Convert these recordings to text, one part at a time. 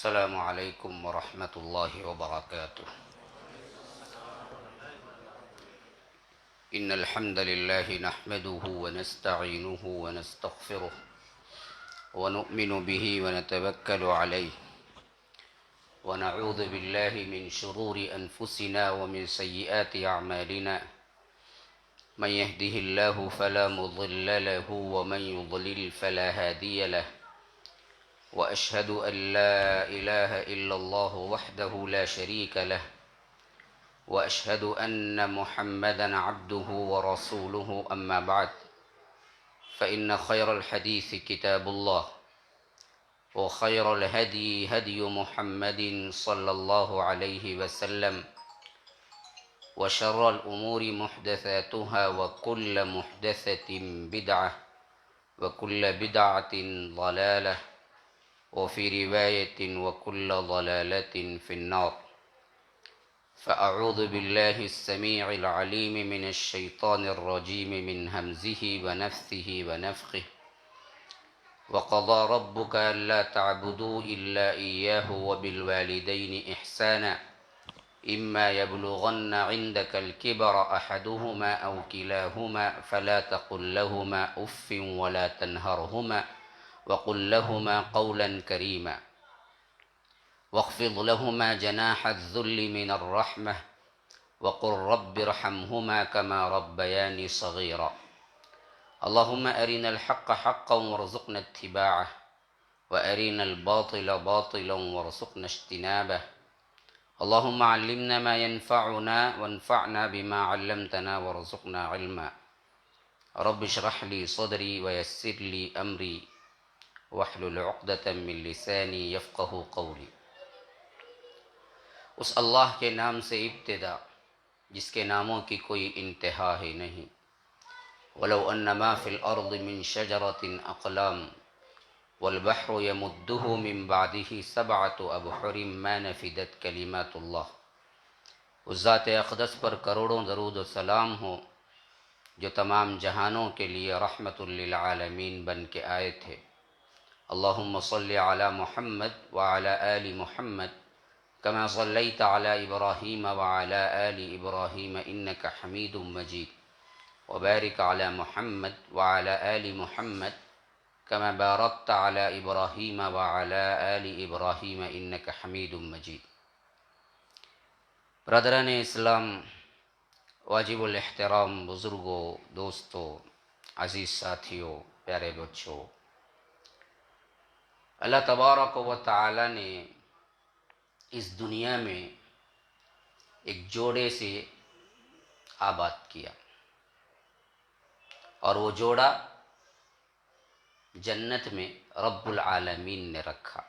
السلام علیکم ورحمۃ اللہ وبرکاتہ۔ ان الحمد للہ نحمده ونستعینه ونستغفره ونؤمن به ونتوکل علیہ ونعوذ باللہ من شرور انفسنا ومن سیئات اعمالنا من يهده الله فلا مضل له ومن يضلل فلا هادي له وأشهد أن لا إله إلا الله وحده لا شريك له وأشهد أن محمدا عبده ورسوله أما بعد فإن خير الحديث كتاب الله وخير الهدي هدي محمد صلى الله عليه وسلم وشر الأمور محدثاتها وكل محدثة بدعة وكل بدعة ضلالة وفي رواية وكل ضلالة في النار فأعوذ بالله السميع العليم من الشيطان الرجيم من همزه ونفثه ونفخه وقضى ربك ألا تعبدوا إلا إياه وبالوالدين إحسانا إما يبلغن عندك الكبر أحدهما أو كلاهما فلا تقل لهما أف ولا تنهرهما وقل لهما قولا كريما واخفض لهما جناح الذل من الرحمة وقل رب ارحمهما كما ربياني صغيرا اللهم أرنا الحق حقا وارزقنا اتباعه وأرنا الباطل باطلا وارزقنا اجتنابه اللهم علمنا ما ينفعنا وانفعنا بما علمتنا وارزقنا علما رب اشرح لي صدري ويسر لي أمري واحلل عقدة من لساني يفقه قولي۔ اس اللہ کے نام سے ابتدا جس کے ناموں کی کوئی انتہا ہی نہیں۔ ولو ان ما فی الارض من شجرة اقلام والبحر يمده من بعده سبعة ابحر ما نفدت کلمات اللہ۔ اس ذات اقدس پر کروڑوں درود و سلام ہو جو تمام جہانوں کے لیے رحمت للعالمین بن کے آئے تھے۔ اللہم صلی علی محمد وعلی آل محمد كما صليت على إبراهيم وعلى آل إبراهيم إنك حميد مجيد وبارك على محمد وعلى آل محمد كما باركت على إبراهيم وعلى آل إبراهيم إنك حميد مجيد۔ برادران اسلام، واجب الاحترام بزرگوں، دوستوں، عزیز ساتھیوں، پیارے بچوں، اللہ تبارک و تعالی نے اس دنیا میں ایک جوڑے سے آباد کیا، اور وہ جوڑا جنت میں رب العالمین نے رکھا،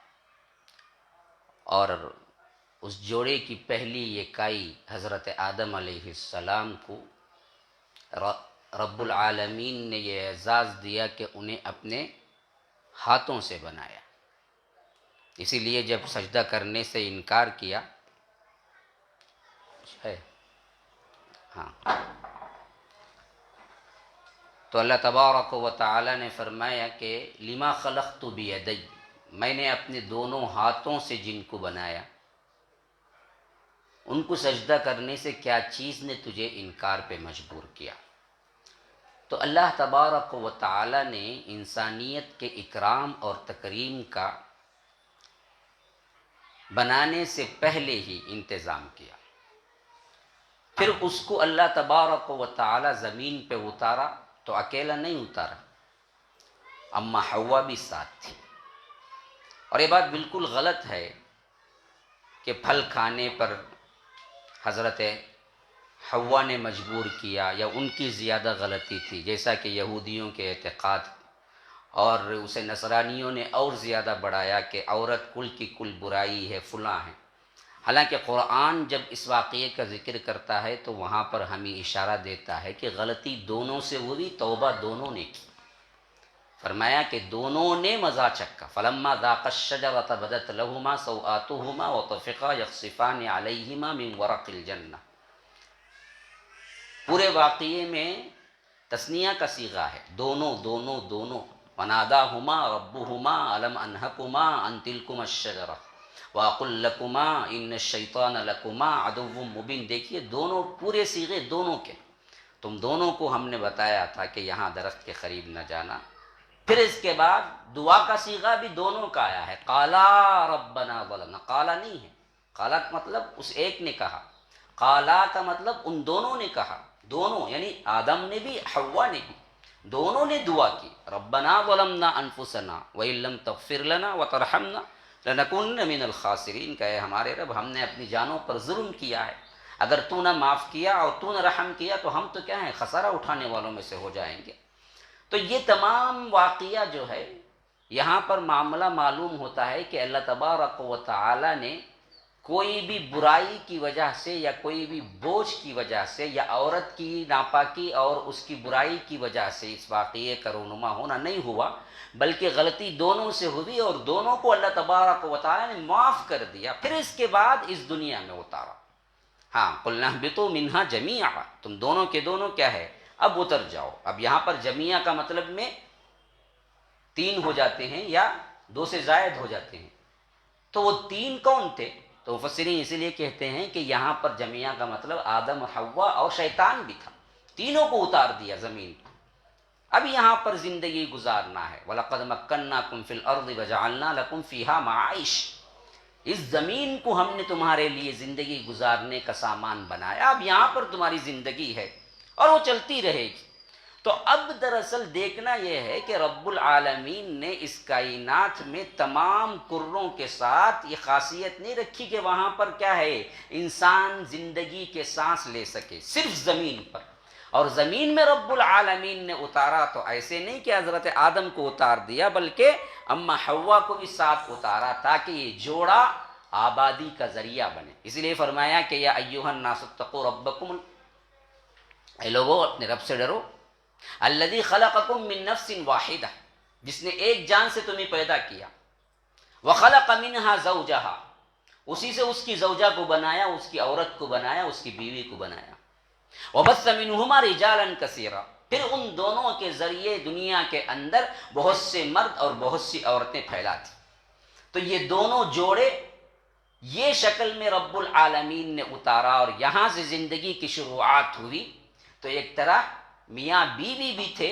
اور اس جوڑے کی پہلی اکائی حضرت آدم علیہ السلام کو رب العالمین نے یہ اعزاز دیا کہ انہیں اپنے ہاتھوں سے بنایا۔ اسی لیے جب سجدہ کرنے سے انکار کیا تو اللہ تبارک و تعالی نے فرمایا کہ لما خلقت بیدی، میں نے اپنے دونوں ہاتھوں سے جن کو بنایا ان کو سجدہ کرنے سے کیا چیز نے تجھے انکار پہ مجبور کیا؟ تو اللہ تبارک و تعالی نے انسانیت کے اکرام اور تکریم کا بنانے سے پہلے ہی انتظام کیا۔ پھر اس کو اللہ تبارک و تعالی زمین پہ اتارا تو اکیلا نہیں اتارا، اما حوا بھی ساتھ تھی۔ اور یہ بات بالکل غلط ہے کہ پھل کھانے پر حضرت حوا نے مجبور کیا، یا ان کی زیادہ غلطی تھی جیسا کہ یہودیوں کے اعتقاد، اور اسے نصرانیوں نے اور زیادہ بڑھایا کہ عورت کل کی کل برائی ہے، فلاں ہے۔ حالانکہ قرآن جب اس واقعے کا ذکر کرتا ہے تو وہاں پر ہمیں اشارہ دیتا ہے کہ غلطی دونوں سے ہوئی، توبہ دونوں نے کی۔ فرمایا کہ دونوں نے مزہ چکھا، فلما ذاقا الشجرۃ بدت لہما سوآتہما وطفقا یخصفان علیہما من ورق الجنہ۔ پورے واقعے میں تثنیہ کا صیغہ ہے، دونوں وناداہما ربہما الم انہکما عن تلکما الشجرہ، وَأَقُلْ لَكُمَا إِنَّ الشَّيْطَانَ لَكُمَا عَدُوٌّ مُبِينٌ. دیکھیے دونوں پورے صیغے دونوں کے، تم دونوں کو ہم نے بتایا تھا کہ یہاں درخت کے قریب نہ جانا. پھر اس کے بعد دعا کا صیغہ بھی دونوں کا آیا ہے. قَالَا رَبَّنَا ظَلَمْنَا، قالا نہیں ہے، قالا کا مطلب اس ایک نے کہا، قالا کا مطلب ان دونوں نے کہا. دونوں یعنی آدم نے بھی حوا نے بھی، دونوں نے دعا کی. ربنا ظلمنا انفسنا وان لم تغفر لنا وترحمنا لنکونن من الخاسرین. کہ ہمارے رب ہم نے اپنی جانوں پر ظلم کیا ہے، اگر تو نہ معاف کیا اور تو نہ رحم کیا تو ہم تو کیا ہیں، خسارہ اٹھانے والوں میں سے ہو جائیں گے. تو یہ تمام واقعہ جو ہے یہاں پر معاملہ معلوم ہوتا ہے کہ اللہ تبارک و تعالی نے کوئی بھی برائی کی وجہ سے یا کوئی بھی بوجھ کی وجہ سے یا عورت کی ناپاکی اور اس کی برائی کی وجہ سے اس واقعے کا رونما ہونا نہیں ہوا، بلکہ غلطی دونوں سے ہوئی اور دونوں کو اللہ تبارک و تعالی نے معاف کر دیا. پھر اس کے بعد اس دنیا میں اتارا. ہاں قُلْنَا اهْبِطُوا مِنْهَا جَمِيعًا، تم دونوں کے دونوں کیا ہے، اب اتر جاؤ. اب یہاں پر جمیعہ کا مطلب میں 3 ہو جاتے ہیں یا 2 سے زائد ہو جاتے ہیں. تو وہ 3 کون تھے؟ تو مفسرین اسی لیے کہتے ہیں کہ یہاں پر جمیعہ کا مطلب آدم اور حوا اور شیطان بھی تھا، تینوں کو اتار دیا زمین پر. اب یہاں پر زندگی گزارنا ہے. وَلَقَدْ مَكَّنَّاكُمْ فِي الْأَرْضِ وَجَعَلْنَا لَكُمْ فِيهَا مَعَائِشَ. اس زمین کو ہم نے تمہارے لیے زندگی گزارنے کا سامان بنایا. اب یہاں پر تمہاری زندگی ہے اور وہ چلتی رہے گی. تو اب دراصل دیکھنا یہ ہے کہ رب العالمین نے اس کائنات میں تمام کروں کے ساتھ یہ خاصیت نہیں رکھی کہ وہاں پر کیا ہے انسان زندگی کے سانس لے سکے، صرف زمین پر. اور زمین میں رب العالمین نے اتارا تو ایسے نہیں کہ حضرت آدم کو اتار دیا، بلکہ اما حوا کو بھی ساتھ اتارا تاکہ یہ جوڑا آبادی کا ذریعہ بنے. اس لیے فرمایا کہ یا ایھا الناس اتقوا ربکم، اے لوگو اپنے رب سے ڈرو. الذی خلقکم من نفس واحدہ، جس نے ایک جان سے تمہیں پیدا کیا. وخلق منها زوجہا، اسی سے اس کی زوجہ کو بنایا، اس کی عورت کو بنایا، اس کی بیوی کو بنایا. وبث منہما رجالا کثیرا، پھر ان دونوں کے ذریعے دنیا کے اندر بہت سے مرد اور بہت سی عورتیں پھیلا دی. تو یہ دونوں جوڑے یہ شکل میں رب العالمین نے اتارا اور یہاں سے زندگی کی شروعات ہوئی. تو ایک طرح میاں بیوی بھی تھے،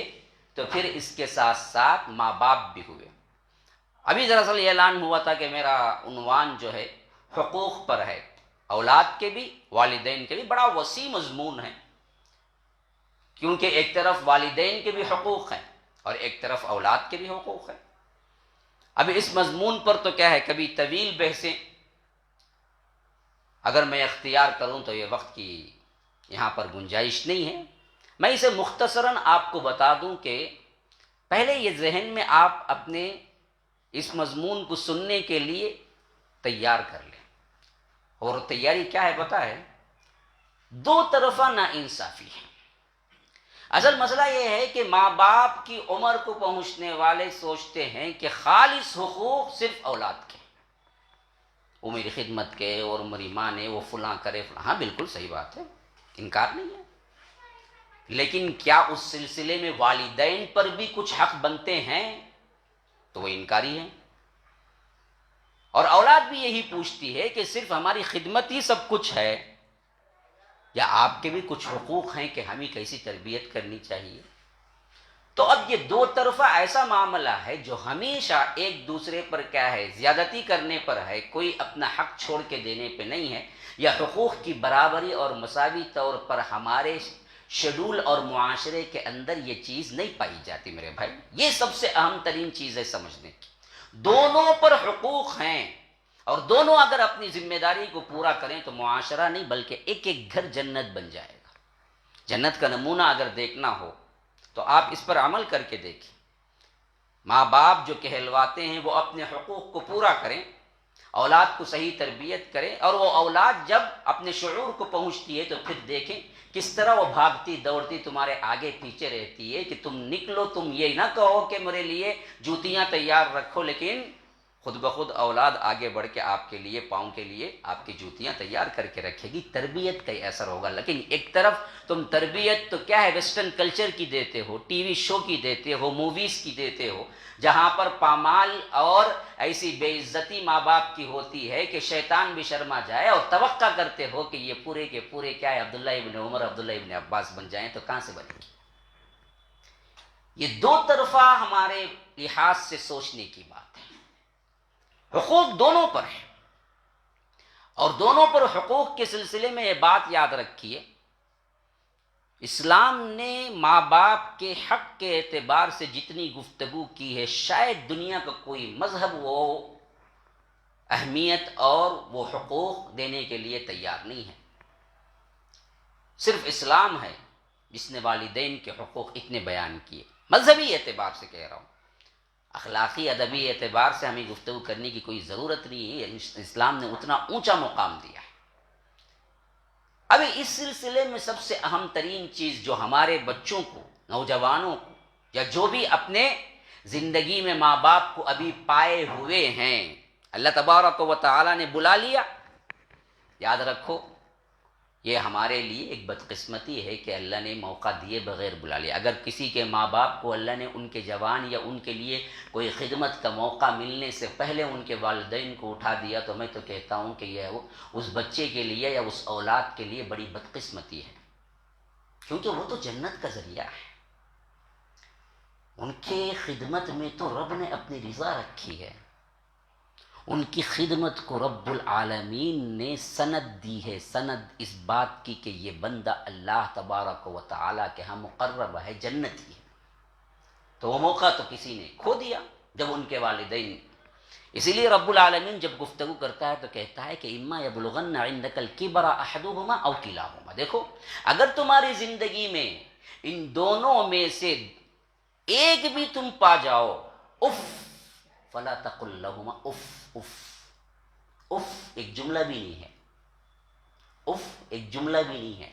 تو پھر اس کے ساتھ ساتھ ماں باپ بھی ہوئے. ابھی دراصل یہ اعلان ہوا تھا کہ میرا عنوان جو ہے حقوق پر ہے، اولاد کے بھی والدین کے بھی. بڑا وسیع مضمون ہے، کیونکہ ایک طرف والدین کے بھی حقوق ہیں اور ایک طرف اولاد کے بھی حقوق ہیں. اب اس مضمون پر تو کیا ہے کبھی طویل بحثیں اگر میں اختیار کروں تو یہ وقت کی یہاں پر گنجائش نہیں ہے. میں اسے مختصراً آپ کو بتا دوں کہ پہلے یہ ذہن میں آپ اپنے اس مضمون کو سننے کے لیے تیار کر لیں. اور تیاری کیا ہے پتہ ہے؟ 2 طرفہ ناانصافی ہے. اصل مسئلہ یہ ہے کہ ماں باپ کی عمر کو پہنچنے والے سوچتے ہیں کہ خالص حقوق صرف اولاد کے، وہ میری خدمت کے اور میری ماں نے وہ فلاں کرے فلاں. ہاں بالکل صحیح بات ہے، انکار نہیں ہے. لیکن کیا اس سلسلے میں والدین پر بھی کچھ حق بنتے ہیں؟ تو وہ انکاری ہیں. اور اولاد بھی یہی پوچھتی ہے کہ صرف ہماری خدمت ہی سب کچھ ہے یا آپ کے بھی کچھ حقوق ہیں کہ ہمیں کیسی تربیت کرنی چاہیے. تو اب یہ 2 طرفہ ایسا معاملہ ہے جو ہمیشہ ایک دوسرے پر کیا ہے زیادتی کرنے پر ہے، کوئی اپنا حق چھوڑ کے دینے پہ نہیں ہے. یا حقوق کی برابری اور مساوی طور پر ہمارے شیڈول اور معاشرے کے اندر یہ چیز نہیں پائی جاتی. میرے بھائی یہ سب سے اہم ترین چیز ہے سمجھنے کی. دونوں پر حقوق ہیں اور دونوں اگر اپنی ذمہ داری کو پورا کریں تو معاشرہ نہیں بلکہ ایک ایک گھر جنت بن جائے گا. جنت کا نمونہ اگر دیکھنا ہو تو آپ اس پر عمل کر کے دیکھیں. ماں باپ جو کہلواتے ہیں وہ اپنے حقوق کو پورا کریں، اولاد کو صحیح تربیت کریں، اور وہ اولاد جب اپنے شعور کو پہنچتی ہے تو پھر دیکھیں کس طرح وہ بھاگتی دوڑتی تمہارے آگے پیچھے رہتی ہے کہ تم نکلو، تم یہ نہ کہو کہ میرے لیے جوتیاں تیار رکھو لیکن خود بخود اولاد آگے بڑھ کے آپ کے لیے پاؤں کے لیے آپ کی جوتیاں تیار کر کے رکھے گی. تربیت کا اثر ہوگا. لیکن ایک طرف تم تربیت تو کیا ہے ویسٹرن کلچر کی دیتے ہو, ٹی وی شو کی دیتے ہو, موویز کی دیتے ہو, جہاں پر پامال اور ایسی بے عزتی ماں باپ کی ہوتی ہے کہ شیطان بھی شرما جائے, اور توقع کرتے ہو کہ یہ پورے کے پورے کیا ہے عبداللہ ابن عمر عبداللہ ابن عباس بن جائیں, تو کہاں سے بنے گی؟ یہ دو طرفہ ہمارے لحاظ سے سوچنے کی بات ہے. حقوق دونوں پر ہے, اور دونوں پر حقوق کے سلسلے میں یہ بات یاد رکھیے, اسلام نے ماں باپ کے حق کے اعتبار سے جتنی گفتگو کی ہے شاید دنیا کا کوئی مذہب وہ اہمیت اور وہ حقوق دینے کے لیے تیار نہیں ہے. صرف اسلام ہے جس نے والدین کے حقوق اتنے بیان کیے. مذہبی اعتبار سے کہہ رہا ہوں, اخلاقی ادبی اعتبار سے ہمیں گفتگو کرنے کی کوئی ضرورت نہیں ہے. اسلام نے اتنا اونچا مقام دیا ہے. ابھی اس سلسلے میں سب سے اہم ترین چیز جو ہمارے بچوں کو, نوجوانوں کو, یا جو بھی اپنے زندگی میں ماں باپ کو ابھی پائے ہوئے ہیں, اللہ تبارک و تعالی نے بلا لیا, یاد رکھو یہ ہمارے لیے ایک بدقسمتی ہے کہ اللہ نے موقع دیے بغیر بلا لیا. اگر کسی کے ماں باپ کو اللہ نے ان کے جوان یا ان کے لیے کوئی خدمت کا موقع ملنے سے پہلے ان کے والدین کو اٹھا دیا, تو میں تو کہتا ہوں کہ یہ اس بچے کے لیے یا اس اولاد کے لیے بڑی بدقسمتی ہے, کیونکہ وہ تو جنت کا ذریعہ ہے. ان کے خدمت میں تو رب نے اپنی رضا رکھی ہے, ان کی خدمت کو رب العالمین نے سند دی ہے, سند اس بات کی کہ یہ بندہ اللہ تبارک و تعالیٰ کے ہاں مقرب ہے, جنتی ہے. تو وہ موقع تو کسی نے کھو دیا جب ان کے والدین. اسی لیے رب العالمین جب گفتگو کرتا ہے تو کہتا ہے کہ اما یبلغن عندک الکبر احدہما او کلاہما. دیکھو اگر تمہاری زندگی میں ان دونوں میں سے ایک بھی تم پا جاؤ, اف فلا تقل لهما اف. اف اف ایک جملہ بھی نہیں ہے, اف ایک جملہ بھی نہیں ہے.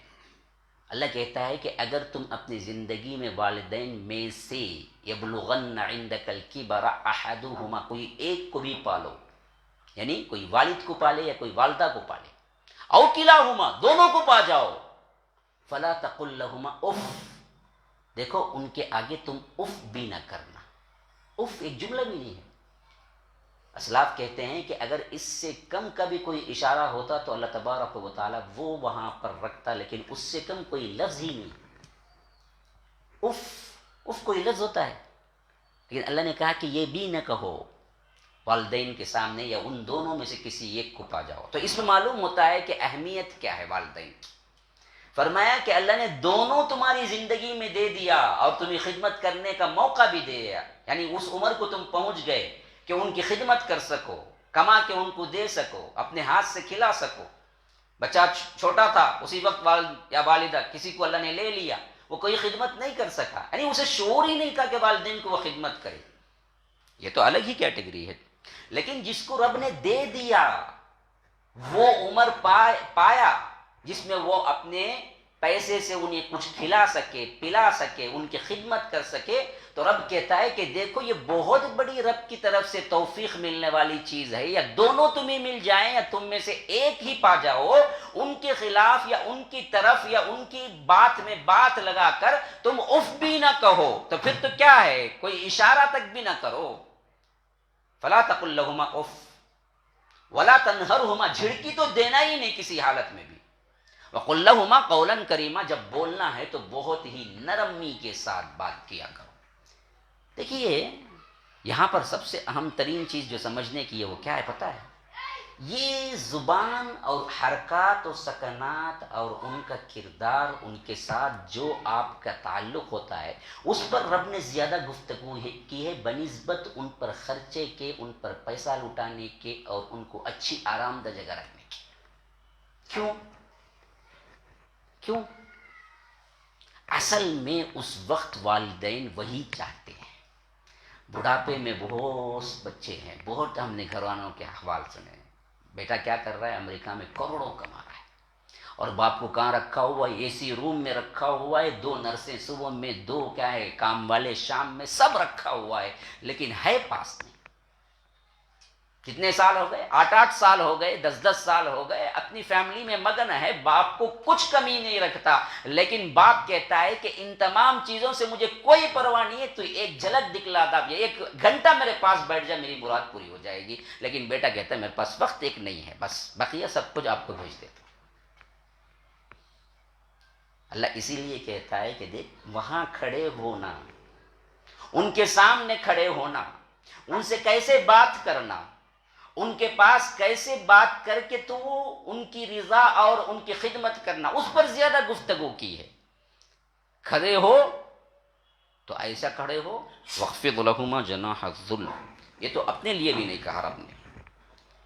اللہ کہتا ہے کہ اگر تم اپنی زندگی میں والدین میں سے یبلغن عندک الکبر احدہما, کوئی ایک کو بھی پالو, یعنی کوئی والد کو پالے یا کوئی والدہ کو پالے, او کلاہما دونوں کو پا جاؤ, فلا تقل لهما اف. دیکھو ان کے آگے تم اف بھی نہ کرنا. اف ایک جملہ بھی نہیں ہے. اسلاف کہتے ہیں کہ اگر اس سے کم کا بھی کوئی اشارہ ہوتا تو اللہ تبارک و تعالیٰ وہ وہاں پر رکھتا, لیکن اس سے کم کوئی لفظ ہی نہیں. اف اف کوئی لفظ ہوتا ہے, لیکن اللہ نے کہا کہ یہ بھی نہ کہو والدین کے سامنے, یا ان دونوں میں سے کسی ایک کو پا جاؤ. تو اس میں معلوم ہوتا ہے کہ اہمیت کیا ہے والدین کی. فرمایا کہ اللہ نے دونوں تمہاری زندگی میں دے دیا اور تمہیں خدمت کرنے کا موقع بھی دے دیا, یعنی اس عمر کو تم پہنچ گئے کہ ان کی خدمت کر سکو, کما کے ان کو دے سکو, اپنے ہاتھ سے کھلا سکو. بچہ چھوٹا تھا اسی وقت والد یا والدہ کسی کو اللہ نے لے لیا, وہ کوئی خدمت نہیں کر سکا, یعنی اسے شعور ہی نہیں تھا کہ والدین کو وہ خدمت کرے. یہ تو الگ ہی کیٹیگری ہے. لیکن جس کو رب نے دے دیا وہ عمر پایا جس میں وہ اپنے پیسے سے انہیں کچھ کھلا سکے, پلا سکے, ان کی خدمت کر سکے, تو رب کہتا ہے کہ دیکھو یہ بہت بڑی رب کی طرف سے توفیق ملنے والی چیز ہے. یا دونوں تمہیں مل جائیں یا تم میں سے ایک ہی پا جاؤ, ان کے خلاف یا ان کی طرف یا ان کی بات میں بات لگا کر تم اف بھی نہ کہو, تو پھر تو کیا ہے, کوئی اشارہ تک بھی نہ کرو. فلا تقل لهما اف ولا تنہرہما, جھڑکی تو دینا ہی نہیں کسی حالت میں بھی. وقل لهما قولا کریما, جب بولنا ہے تو بہت ہی نرمی کے ساتھ بات کیا کرو. دیکھیے یہاں پر سب سے اہم ترین چیز جو سمجھنے کی ہے وہ کیا ہے پتہ ہے, یہ زبان اور حرکات و سکنات اور ان کا کردار, ان کے ساتھ جو آپ کا تعلق ہوتا ہے اس پر رب نے زیادہ گفتگو کی ہے بنسبت ان پر خرچے کے, ان پر پیسہ لٹانے کے, اور ان کو اچھی آرام دہ جگہ رکھنے کی. کیوں؟ اصل میں اس وقت والدین وہی چاہتے ہیں. بڑھاپے میں بہت بچے ہیں, بہت ہم نے گھر والوں کے احوال سنے, بیٹا کیا کر رہا ہے, امریکہ میں کروڑوں کما رہا ہے, اور باپ کو کہاں رکھا ہوا ہے, اے سی روم میں رکھا ہوا ہے, 2 نرسیں صبح میں, 2 کیا ہے کام والے شام میں, سب رکھا ہوا ہے, لیکن ہے پاس نہیں. کتنے سال ہو گئے؟ 8 سال ہو گئے، 10 سال ہو گئے، اپنی فیملی میں مگن ہے، باپ کو کچھ کمی نہیں رکھتا، لیکن باپ کہتا ہے کہ ان تمام چیزوں سے مجھے کوئی پرواہ نہیں ہے، تو ایک جھلک دکھلا دا، 1 گھنٹہ میرے پاس بیٹھ جائے، میری مراد پوری ہو جائے گی۔ لیکن بیٹا کہتا ہے میرے پاس وقت ایک نہیں ہے، بس بقیہ سب کچھ آپ کو بھیج دیتا ہوں۔ اللہ اسی لیے کہتا ہے کہ دیکھ، وہاں کھڑے ہونا، ان کے سامنے کھڑے ہونا، ان سے کیسے بات کرنا، ان کے پاس کیسے بات کر کے تو ان کی رضا اور ان کی خدمت کرنا، اس پر زیادہ گفتگو کی ہے۔ کھڑے ہو تو ایسا کھڑے ہو، وَخْفِضْ لَهُمَا جَنَاحَ الذُّلِّ، یہ تو اپنے لیے بھی نہیں کہا رب نے۔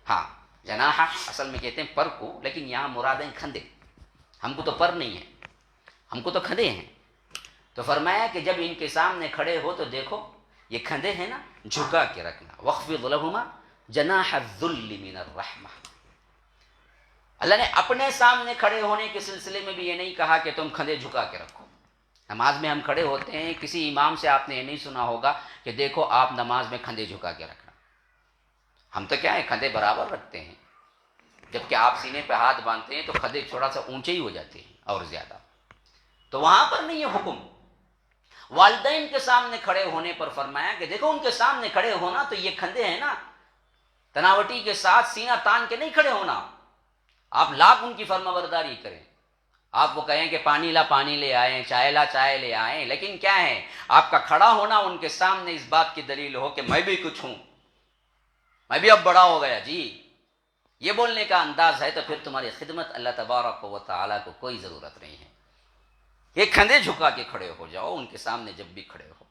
ہاں، جناح اصل میں کہتے ہیں پر کو، لیکن یہاں مراد ہیں کھندے، ہم کو تو پر نہیں ہے، ہم کو تو کھندے ہیں۔ تو فرمایا کہ جب ان کے سامنے کھڑے ہو تو دیکھو یہ کھندے ہیں نا، جھکا کے رکھنا۔ وَخْفِضْ لَهُمَا جناح الذل من الرحمہ، اللہ نے اپنے سامنے کھڑے ہونے کے سلسلے میں بھی یہ نہیں کہا کہ تم کھندے جھکا کے رکھو۔ نماز میں ہم کھڑے ہوتے ہیں، کسی امام سے آپ نے یہ نہیں سنا ہوگا کہ دیکھو آپ نماز میں کھندے جھکا کے رکھنا۔ ہم تو کیا ہے، کھندے برابر رکھتے ہیں، جبکہ آپ سینے پہ ہاتھ باندھتے ہیں تو کھندے تھوڑا سا اونچے ہی ہو جاتے ہیں اور زیادہ۔ تو وہاں پر نہیں یہ حکم۔ والدین کے سامنے کھڑے ہونے پر فرمایا کہ دیکھو ان کے سامنے کھڑے ہونا تو یہ کھندے ہیں نا، تناوٹی کے ساتھ سینہ تان کے نہیں کھڑے ہونا۔ آپ لاکھ ان کی فرما برداری کریں، آپ کو کہیں کہ پانی لا پانی لے آئیں، چائے لا چائے لے آئیں، لیکن کیا ہے، آپ کا کھڑا ہونا ان کے سامنے اس بات کی دلیل ہو کہ میں بھی کچھ ہوں، میں بھی اب بڑا ہو گیا جی، یہ بولنے کا انداز ہے، تو پھر تمہاری خدمت اللہ تبارک و تعالیٰ کو کوئی ضرورت نہیں ہے۔ یہ کھندے جھکا کے کھڑے ہو جاؤ ان کے سامنے، جب بھی کھڑے ہو،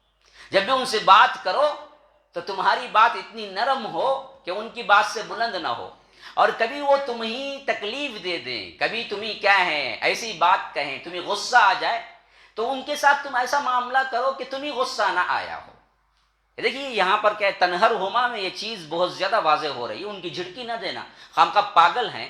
جب بھی ان سے بات کرو تو تمہاری بات اتنی نرم ہو کہ ان کی بات سے بلند نہ ہو، اور کبھی وہ تمہیں تکلیف دے دیں، کبھی تمہیں کیا ہے ایسی بات کہیں، تمہیں غصہ آ جائے، تو ان کے ساتھ تم ایسا معاملہ کرو کہ تمہیں غصہ نہ آیا ہو۔ دیکھیے یہاں پر کیا ہے، تنہر ہما میں یہ چیز بہت زیادہ واضح ہو رہی ہے، ان کی جھڑکی نہ دینا۔ خامخواہ پاگل ہیں،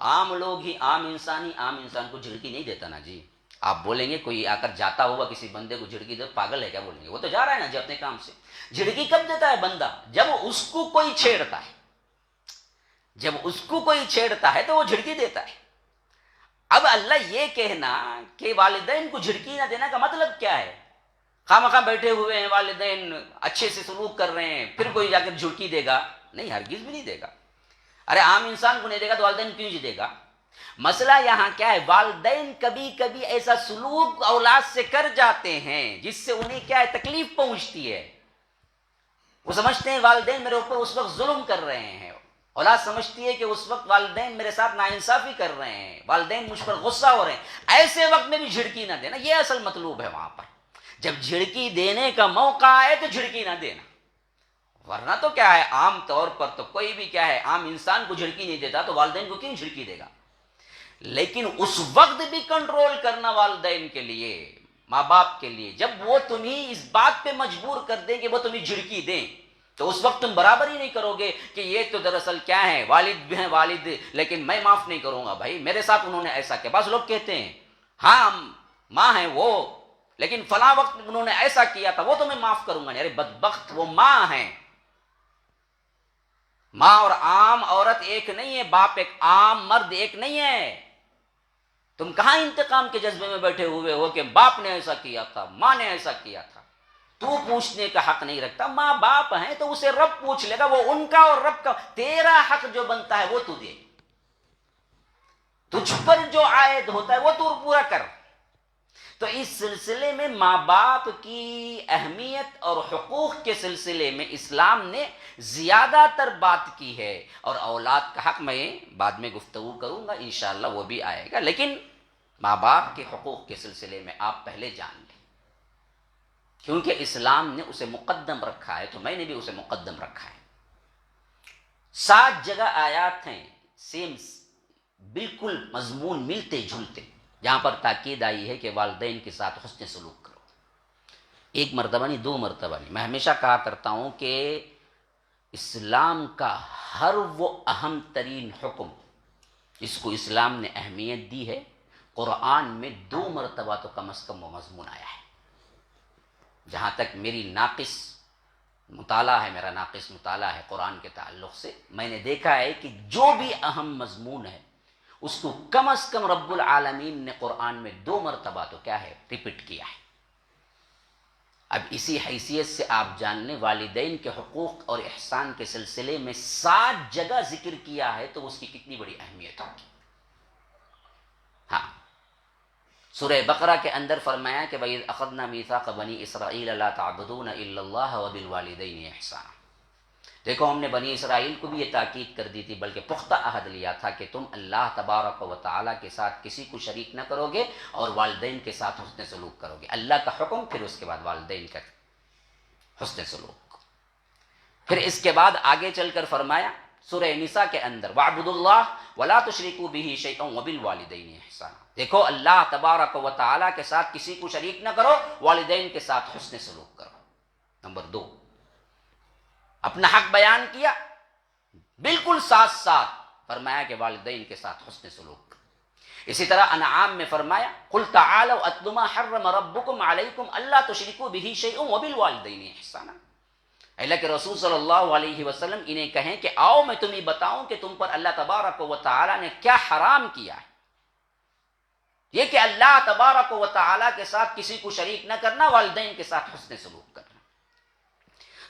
عام لوگ ہی، عام انسان کو جھڑکی نہیں دیتا نا جی۔ آپ بولیں گے کوئی آ کر جاتا ہوا کسی بندے کو جھڑکی دے، پاگل ہے کیا بولیں گے؟ وہ تو جا رہا ہے نا جی اپنے کام سے۔ جھڑکی کب دیتا ہے بندہ؟ جب اس کو کوئی چھیڑتا ہے، جب اس کو کوئی چھیڑتا ہے تو وہ جھڑکی دیتا ہے۔ اب اللہ یہ کہنا کہ والدین کو جھڑکی نہ دینا کا مطلب کیا ہے؟ خواہ بیٹھے ہوئے ہیں والدین، اچھے سے سلوک کر رہے ہیں، پھر کوئی جا کر جھڑکی دے گا؟ نہیں، ہرگز بھی نہیں دے گا۔ ارے عام انسان کو نہیں دے گا تو والدین کیوں نہیں دے گا؟ مسئلہ یہاں کیا ہے، والدین کبھی کبھی ایسا سلوک اولاد سے کر جاتے ہیں جس سے انہیں کیا ہے، تکلیف پہنچتی ہے۔ وہ سمجھتے ہیں والدین میرے اوپر اس وقت ظلم کر رہے ہیں، اولاد سمجھتی ہے کہ اس وقت والدین میرے ساتھ ناانصافی کر رہے ہیں، والدین مجھ پر غصہ ہو رہے ہیں۔ ایسے وقت میں بھی جھڑکی نہ دینا، یہ اصل مطلوب ہے وہاں پر۔ جب جھڑکی دینے کا موقع آئے تو جھڑکی نہ دینا، ورنہ تو کیا ہے، عام طور پر تو کوئی بھی کیا ہے، عام انسان کو جھڑکی نہیں دیتا تو والدین کو کیوں جھڑکی دے گا؟ لیکن اس وقت بھی کنٹرول کرنا والدین کے لیے، ماں باپ کے لیے، جب وہ تمہیں اس بات پہ مجبور کر دیں کہ وہ تمہیں جھڑکی دیں، تو اس وقت تم برابر ہی نہیں کرو گے کہ یہ تو دراصل کیا ہے، والد بھی ہیں والد، لیکن میں معاف نہیں کروں گا بھائی، میرے ساتھ انہوں نے ایسا کیا۔ بعض لوگ کہتے ہیں ہاں ماں ہیں وہ، لیکن فلاں وقت انہوں نے ایسا کیا تھا، وہ تو میں معاف کروں گا نہیں۔ ارے بدبخت، وہ ماں ہیں، ماں اور عام عورت ایک نہیں ہے، باپ ایک، عام مرد ایک نہیں ہے۔ تم کہاں انتقام کے جذبے میں بیٹھے ہوئے ہو کہ باپ نے ایسا کیا تھا، ماں نے ایسا کیا تھا؟ تو پوچھنے کا حق نہیں رکھتا، ماں باپ ہیں تو اسے رب پوچھ لے گا، وہ ان کا اور رب کا، تیرا حق جو بنتا ہے وہ تو دے، تجھ پر جو عائد ہوتا ہے وہ تو پورا کر۔ تو اس سلسلے میں ماں باپ کی اہمیت اور حقوق کے سلسلے میں اسلام نے زیادہ تر بات کی ہے، اور اولاد کا حق میں بعد میں گفتگو کروں گا انشاءاللہ، وہ بھی آئے گا، لیکن ماں باپ کے حقوق کے سلسلے میں آپ پہلے جان لیں، کیونکہ اسلام نے اسے مقدم رکھا ہے، تو میں نے بھی اسے مقدم رکھا ہے۔ 7 جگہ آیات ہیں سیم، بالکل مضمون ملتے جھلتے، جہاں پر تاکید آئی ہے کہ والدین کے ساتھ حسن سلوک کرو۔ 1 مرتبہ نہیں، 2 مرتبہ نہیں، میں ہمیشہ کہا کرتا ہوں کہ اسلام کا ہر وہ اہم ترین حکم جس کو اسلام نے اہمیت دی ہے، قرآن میں 2 مرتبہ تو کم از کم وہ مضمون آیا ہے۔ جہاں تک میری ناقص مطالعہ ہے میرا، ناقص مطالعہ ہے قرآن کے تعلق سے، میں نے دیکھا ہے کہ جو بھی اہم مضمون ہے اس کو کم از کم رب العالمین نے قرآن میں 2 مرتبہ تو کیا ہے ریپیٹ کیا ہے۔ اب اسی حیثیت سے آپ جان لیں والدین کے حقوق اور احسان کے سلسلے میں 7 جگہ ذکر کیا ہے تو اس کی کتنی بڑی اہمیت ہوگی۔ ہاں، سورہ بقرہ کے اندر فرمایا کہ وَإِذْ أَخَذْنَا مِيثَاقَ بَنِي إِسْرَائِيلَ لَا تَعْبُدُونَ إِلَّا اللَّهَ وَبِالْوَالِدَيْنِ إِحْسَانًا۔ دیکھو ہم نے بنی اسرائیل کو بھی یہ تاکید کر دی تھی، بلکہ پختہ عہد لیا تھا کہ تم اللہ تبارک و تعالیٰ کے ساتھ کسی کو شریک نہ کرو گے اور والدین کے ساتھ حسن سلوک کرو گے۔ اللہ کا حکم، پھر اس کے بعد والدین کا حسن سلوک۔ پھر اس کے بعد آگے چل کر فرمایا سورہ نساء کے اندر وَاعْبُدُوا اللَّهَ وَلَا تُشْرِكُوا بِهِ شَيْئًا وَبِالْوَالِدَيْنِ إِحْسَانًا۔ دیکھو اللہ تبارک و تعالیٰ کے ساتھ کسی کو شریک نہ کرو، والدین کے ساتھ حسن سلوک کرو۔ نمبر 2، اپنا حق بیان کیا، بالکل ساتھ ساتھ فرمایا کہ والدین کے ساتھ حسن سلوک۔ اسی طرح انعام میں فرمایا قُلْ تَعَالَوْا أَتْلُ مَا حَرَّمَ رَبُّكُمْ عَلَيْكُمْ أَلَّا تُشْرِكُوا بِهِ شَيْئًا وَبِالْوَالِدَيْنِ إِحْسَانًا۔ اللہ کے رسول صلی اللہ علیہ وسلم انہیں کہیں کہ آؤ میں تمہیں بتاؤں کہ تم پر اللہ تبارک و تعالیٰ نے کیا حرام کیا ہے۔ یہ کہ اللہ تبارک و تعالیٰ کے ساتھ کسی کو شریک نہ کرنا، والدین کے ساتھ حسن سلوک کرنا۔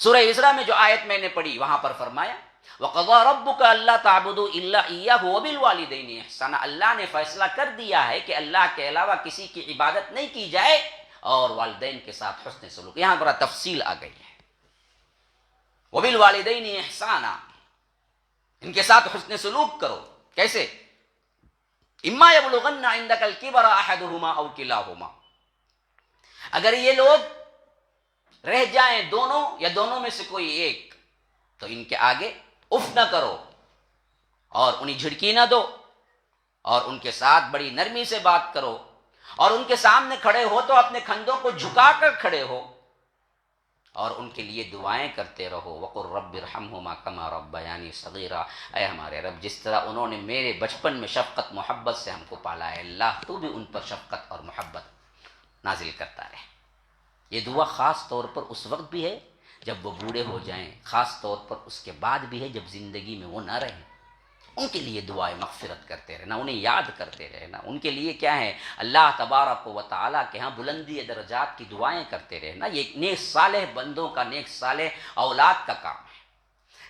سورہ اسراء میں جو آیت میں نے پڑھی وہاں پر فرمایا وَقَضَىٰ رَبُّكَ أَلَّا تَعْبُدُوا إِلَّا إِيَّاهُ وَبِالْوَالِدَيْنِ إِحْسَانًا۔ اللہ نے فیصلہ کر دیا ہے کہ اللہ کے علاوہ کسی کی عبادت نہیں کی جائے اور والدین کے ساتھ حسن سلوک۔ یہاں بڑا تفصیل آ گئی ہے، وَبِالْوَالِدَيْنِ إِحْسَانًا، ان کے ساتھ حسن سلوک کرو۔ کیسے؟ اِمَّا يَبْلُغَنَّ عِندَكَ الْكِبَرَ أَحَدُهُمَا أَوْ كِلَاهُمَا، اگر یہ لوگ رہ جائیں دونوں یا دونوں میں سے کوئی ایک، تو ان کے آگے اف نہ کرو اور انہیں جھڑکی نہ دو، اور ان کے ساتھ بڑی نرمی سے بات کرو، اور ان کے سامنے کھڑے ہو تو اپنے کندھوں کو جھکا کر کھڑے ہو، اور ان کے لیے دعائیں کرتے رہو۔ وَقُلْ رَبِّ ارْحَمْهُمَا كَمَا رَبَّيَانِي صَغِيرًا، اے ہمارے رب جس طرح انہوں نے میرے بچپن میں شفقت محبت سے ہم کو پالا ہے، اللہ تو بھی ان پر شفقت اور محبت نازل کرتا رہے۔ یہ دعا خاص طور پر اس وقت بھی ہے جب وہ بوڑھے ہو جائیں، خاص طور پر اس کے بعد بھی ہے جب زندگی میں وہ نہ رہیں، ان کے لیے دعائیں مغفرت کرتے رہنا، انہیں یاد کرتے رہنا، ان کے لیے کیا ہے اللہ تبارک و تعالیٰ کے ہاں بلندی درجات کی دعائیں کرتے رہنا۔ یہ ایک نیک صالح بندوں کا، نیک صالح اولاد کا کام ہے۔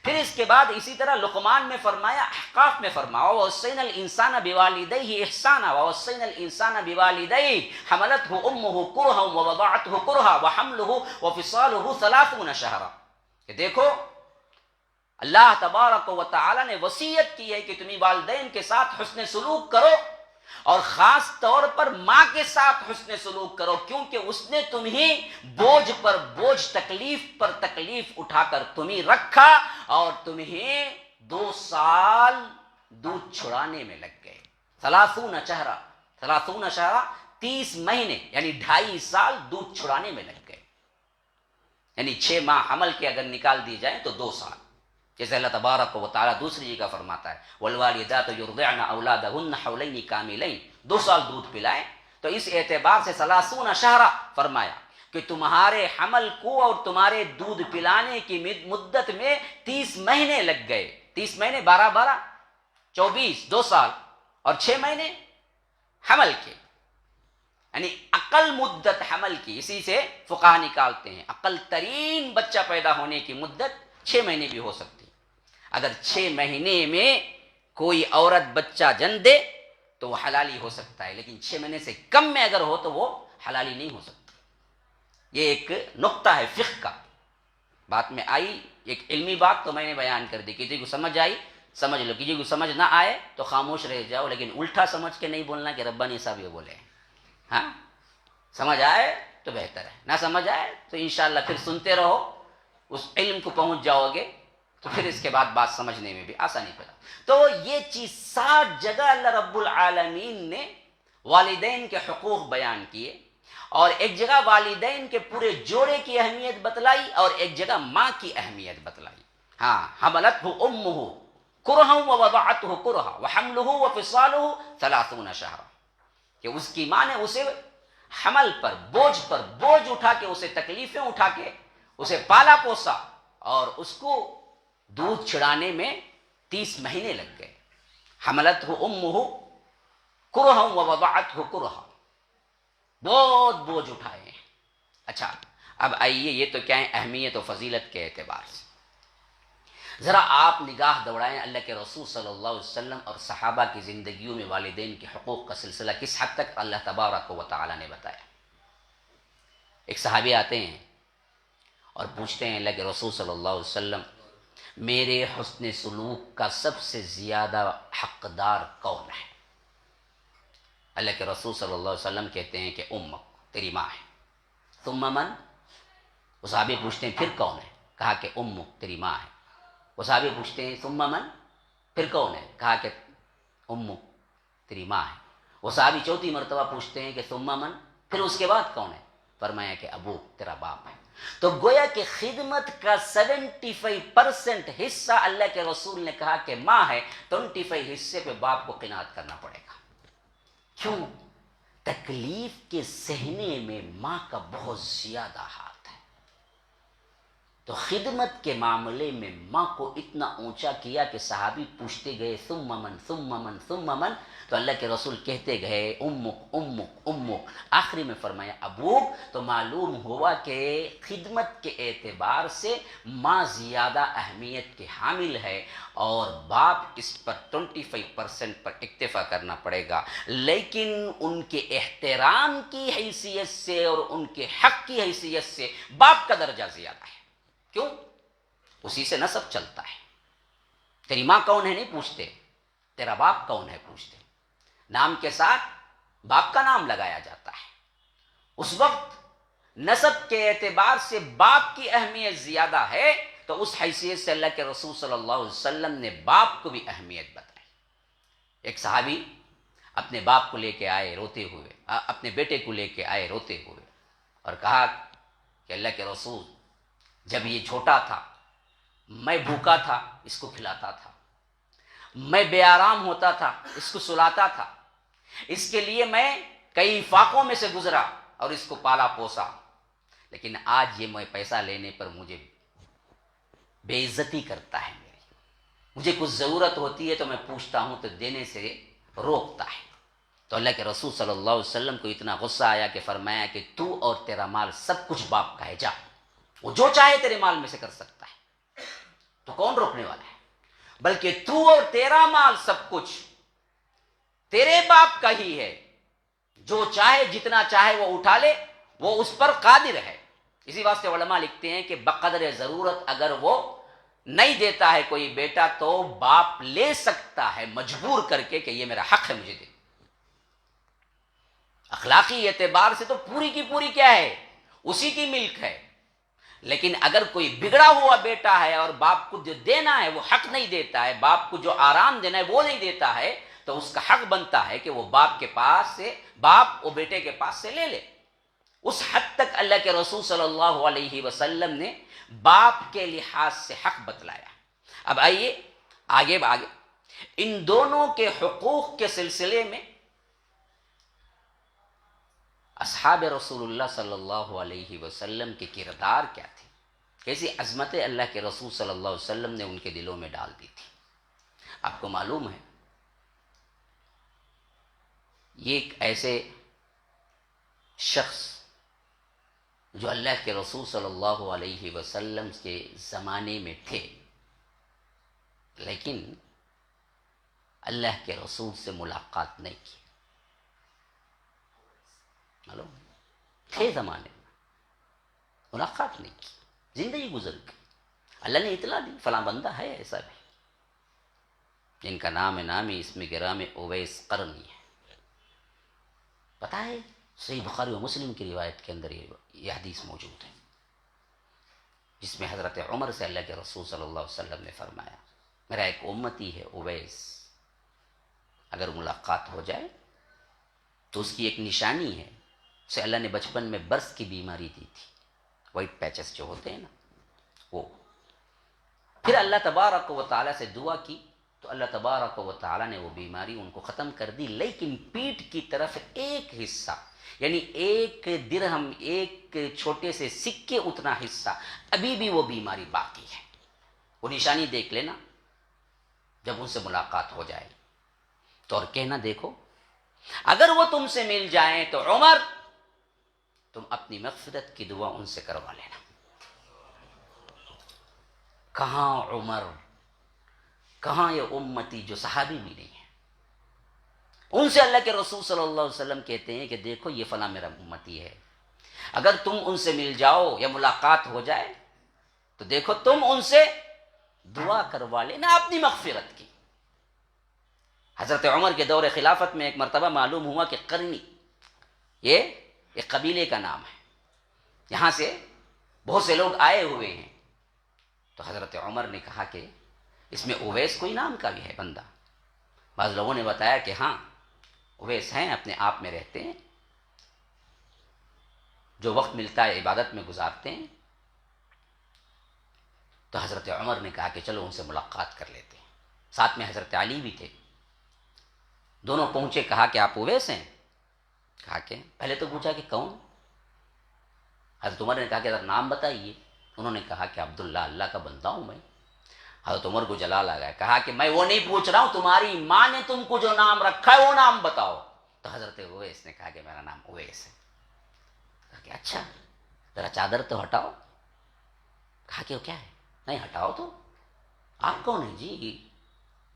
پھر اس کے بعد اسی طرح لقمان میں فرمایا، احقاف میں فرمایا وَوَصَّيْنَا الْإِنسَانَ بِوَالِدَيْهِ إِحْسَانًا وَوَصَّيْنَا الْإِنسَانَ بِوَالِدَيْهِ حَمَلَتْهُ أُمُّهُ كُرْهًا وَوَضَعَتْهُ كُرْهًا وَحَمْلُهُ وَفِصَالُهُ 30 شهرًا، کہ دیکھو اللہ تبارک و تعالیٰ نے وصیت کی ہے کہ تمہیں والدین کے ساتھ حسن سلوک کرو، اور خاص طور پر ماں کے ساتھ حسن سلوک کرو، کیونکہ اس نے تمہیں بوجھ پر بوجھ، تکلیف پر تکلیف اٹھا کر تمہیں رکھا، اور تمہیں 2 سال دودھ چھڑانے میں لگ گئے۔ 30 شہرا، 30 شہرا 30 مہینے، یعنی 2.5 سال دودھ چھڑانے میں لگ گئے، یعنی 6 ماہ حمل کے اگر نکال دی جائیں تو 2 سال۔ جیسے اللہ تبارک و تعالیٰ دوسری جگہ فرماتا ہے والوالدات یرضعن اولادہن حولین کاملین، 2 سال دودھ پلائیں، تو اس اعتبار سے 30 شہرا فرمایا کہ تمہارے حمل کو اور تمہارے دودھ پلانے کی مدت میں 30 مہینے لگ گئے۔ 30 مہینے 12 24، 2 سال اور 6 مہینے حمل کے، یعنی اقل مدت حمل کی۔ اسی سے فقہا نکالتے ہیں اقل ترین بچہ پیدا ہونے کی مدت 6 مہینے بھی ہو سکتی۔ اگر 6 مہینے میں کوئی عورت بچہ جن دے تو وہ حلالی ہو سکتا ہے، لیکن 6 مہینے سے کم میں اگر ہو تو وہ حلالی نہیں ہو سکتا۔ یہ ایک نقطہ ہے فقہ کا، بات میں آئی ایک علمی بات تو میں نے بیان کر دی، کسی کو سمجھ آئی سمجھ لو، کسی کو سمجھ نہ آئے تو خاموش رہ جاؤ، لیکن الٹا سمجھ کے نہیں بولنا کہ ربانی صاحب یہ بولے۔ ہاں، سمجھ آئے تو بہتر ہے، نہ سمجھ آئے تو انشاءاللہ پھر سنتے رہو، اس علم کو پہنچ جاؤ گے تو پھر اس کے بعد بات سمجھنے میں بھی آسانی پیدا۔ تو یہ چیز 7 جگہ اللہ رب العالمین نے والدین کے حقوق بیان کیے، اور ایک جگہ والدین کے پورے جوڑے کی اہمیت بتلائی، اور ایک جگہ ماں کی اہمیت بتلائی۔ ہاں، حملتہ امہ کرہا ووضعتہ کرہا وحملہ وفصالہ 30 شہرا، کہ اس کی ماں نے اسے حمل پر بوجھ اٹھا کے، اسے تکلیفیں اٹھا کے اسے پالا پوسا، اور اس کو دودھ چھڑانے میں 30 مہینے لگ گئے. حملتہ امہ کرہا ووضعتہ کرہا، بہت بوجھ اٹھائے ہیں. اچھا اب آئیے، یہ تو کیا ہے اہمیت و فضیلت کے اعتبار سے. ذرا آپ نگاہ دوڑائیں اللہ کے رسول صلی اللہ علیہ وسلم اور صحابہ کی زندگیوں میں والدین کے حقوق کا سلسلہ کس حد تک اللہ تبارک و تعالی نے بتایا. ایک صحابی آتے ہیں اور پوچھتے ہیں اللہ کے رسول صلی اللہ علیہ وسلم، میرے حسن سلوک کا سب سے زیادہ حقدار کون ہے؟ اللہ کے رسول صلی اللہ علیہ وسلم کہتے ہیں کہ امک، تیری ماں ہے. ثم من؟ وہ صحابی پوچھتے ہیں پھر کون ہے؟ کہا کہ امک، تیری ماں ہے. وہ صحابی پوچھتے ہیں ثم من؟ پھر کون ہے؟ کہا کہ امک، تیری ماں ہے. وہ صحابی چوتھی مرتبہ پوچھتے ہیں کہ ثم من؟ پھر اس کے بعد کون ہے؟ فرمایا کہ ابو، تیرا باپ ہے. تو گویا کہ خدمت کا 75% حصہ اللہ کے رسول نے کہا کہ ماں ہے، 25 حصے پہ باپ کو قناعت کرنا پڑے گا. کیوں؟ تکلیف کے سہنے میں ماں کا بہت زیادہ ہاتھ ہے. تو خدمت کے معاملے میں ماں کو اتنا اونچا کیا کہ صحابی پوچھتے گئے ثم من ثم من ثم من، تو اللہ کے رسول کہتے گئے امک امک امک، آخری میں فرمایا ابوک. تو معلوم ہوا کہ خدمت کے اعتبار سے ماں زیادہ اہمیت کے حامل ہے اور باپ اس پر 25% پر اکتفا کرنا پڑے گا. لیکن ان کے احترام کی حیثیت سے اور ان کے حق کی حیثیت سے باپ کا درجہ زیادہ ہے. کیوں؟ اسی سے نسب چلتا ہے. تیری ماں کون ہے نہیں پوچھتے، تیرا باپ کون ہے پوچھتے. نام کے ساتھ باپ کا نام لگایا جاتا ہے. اس وقت نسب کے اعتبار سے باپ کی اہمیت زیادہ ہے، تو اس حیثیت سے اللہ کے رسول صلی اللہ علیہ وسلم نے باپ کو بھی اہمیت بتائی. ایک صحابی اپنے باپ کو لے کے آئے روتے ہوئے، اپنے بیٹے کو لے کے آئے روتے ہوئے، اور کہا کہ اللہ کے رسول، جب یہ چھوٹا تھا میں بھوکا تھا اس کو کھلاتا تھا، میں بے آرام ہوتا تھا اس کو سلاتا تھا، اس کے لیے میں کئی فاقوں میں سے گزرا اور اس کو پالا پوسا، لیکن آج یہ میں پیسہ لینے پر مجھے بے عزتی کرتا ہے. مجھے کچھ ضرورت ہوتی ہے تو میں پوچھتا ہوں تو دینے سے روکتا ہے. تو اللہ کے رسول صلی اللہ علیہ وسلم کو اتنا غصہ آیا کہ فرمایا کہ تو اور تیرا مال سب کچھ باپ کا ہے، جا، وہ جو چاہے تیرے مال میں سے کر سکتا ہے، تو کون روکنے والا ہے؟ بلکہ تو اور تیرا مال سب کچھ تیرے باپ کا ہی ہے، جو چاہے جتنا چاہے وہ اٹھا لے، وہ اس پر قادر ہے. اسی واسطے علماء لکھتے ہیں کہ بقدر ضرورت اگر وہ نہیں دیتا ہے کوئی بیٹا تو باپ لے سکتا ہے مجبور کر کے کہ یہ میرا حق ہے مجھے دے. اخلاقی اعتبار سے تو پوری کی پوری کیا ہے؟ اسی کی ملک ہے. لیکن اگر کوئی بگڑا ہوا بیٹا ہے اور باپ کو جو دینا ہے وہ حق نہیں دیتا ہے، باپ کو جو آرام دینا ہے وہ نہیں دیتا ہے، تو اس کا حق بنتا ہے کہ وہ باپ کے پاس سے، باپ وہ بیٹے کے پاس سے لے لے. اس حد تک اللہ کے رسول صلی اللہ علیہ وسلم نے باپ کے لحاظ سے حق بتلایا. اب آئیے آگے ان دونوں کے حقوق کے سلسلے میں اصحاب رسول اللہ صلی اللہ علیہ وسلم کے کردار کیا تھے، کیسی عظمت اللہ کے رسول صلی اللہ علیہ وسلم نے ان کے دلوں میں ڈال دی تھی. آپ کو معلوم ہے یہ ایک ایسے شخص جو اللہ کے رسول صلی اللہ علیہ وسلم کے زمانے میں تھے، لیکن اللہ کے رسول سے ملاقات نہیں کی. معلوم تھے زمانے میں، ملاقات نہیں کی، زندگی گزر گئی. اللہ نے اطلاع دی فلاں بندہ ہے ایسا بھی، جن کا نام نامی اسم گرام اویس قرنی ہے. پتہ ہے صحیح بخاری و مسلم کی روایت کے اندر یہ حدیث موجود ہے، جس میں حضرت عمر سے اللہ کے رسول صلی اللہ علیہ وسلم نے فرمایا میرا ایک امتی ہے اویس، اگر ملاقات ہو جائے تو اس کی ایک نشانی ہے، اسے اللہ نے بچپن میں برس کی بیماری دی تھی، وائٹ پیچز جو ہوتے ہیں نا وہ. پھر اللہ تبارک و تعالیٰ سے دعا کی تو اللہ تبارک و تعالیٰ نے وہ بیماری ان کو ختم کر دی، لیکن پیٹھ کی طرف ایک حصہ یعنی ایک درہم، ایک چھوٹے سے سکے اتنا حصہ ابھی بھی وہ بیماری باقی ہے. وہ نشانی دیکھ لینا جب ان سے ملاقات ہو جائے تو، اور کہنا دیکھو اگر وہ تم سے مل جائیں تو عمر تم اپنی مغفرت کی دعا ان سے کروا لینا. کہاں عمر، کہاں یہ امتی جو صحابی بھی نہیں ہے. ان سے اللہ کے رسول صلی اللہ علیہ وسلم کہتے ہیں کہ دیکھو یہ فلاں میرا امتی ہے، اگر تم ان سے مل جاؤ یا ملاقات ہو جائے تو دیکھو تم ان سے دعا کروا لینا اپنی مغفرت کی. حضرت عمر کے دور خلافت میں ایک مرتبہ معلوم ہوا کہ قرنی یہ ایک قبیلے کا نام ہے، یہاں سے بہت سے لوگ آئے ہوئے ہیں. تو حضرت عمر نے کہا کہ اس میں اویس کوئی نام کا بھی ہے بندہ. بعض لوگوں نے بتایا کہ ہاں اویس ہیں، اپنے آپ میں رہتے ہیں، جو وقت ملتا ہے عبادت میں گزارتے ہیں. تو حضرت عمر نے کہا کہ چلو ان سے ملاقات کر لیتے ہیں. ساتھ میں حضرت علی بھی تھے. دونوں پہنچے، کہا کہ آپ اویس ہیں؟ کہا کہ پہلے تو پوچھا کہ کون؟ حضرت عمر نے کہا کہ اگر نام بتائیے. انہوں نے کہا کہ عبداللہ، اللہ کا بندہ ہوں میں. حضرت عمر کو جلال آ گیا، کہا کہ میں وہ نہیں پوچھ رہا ہوں، تمہاری ماں نے تم کو جو نام رکھا ہے وہ نام بتاؤ. تو حضرت اویس نے کہا کہ میرا نام اویس ہے. کہا کہ اچھا ذرا چادر تو ہٹاؤ. کہا کہ وہ کیا ہے؟ نہیں ہٹاؤ تو. آپ کون ہیں جی؟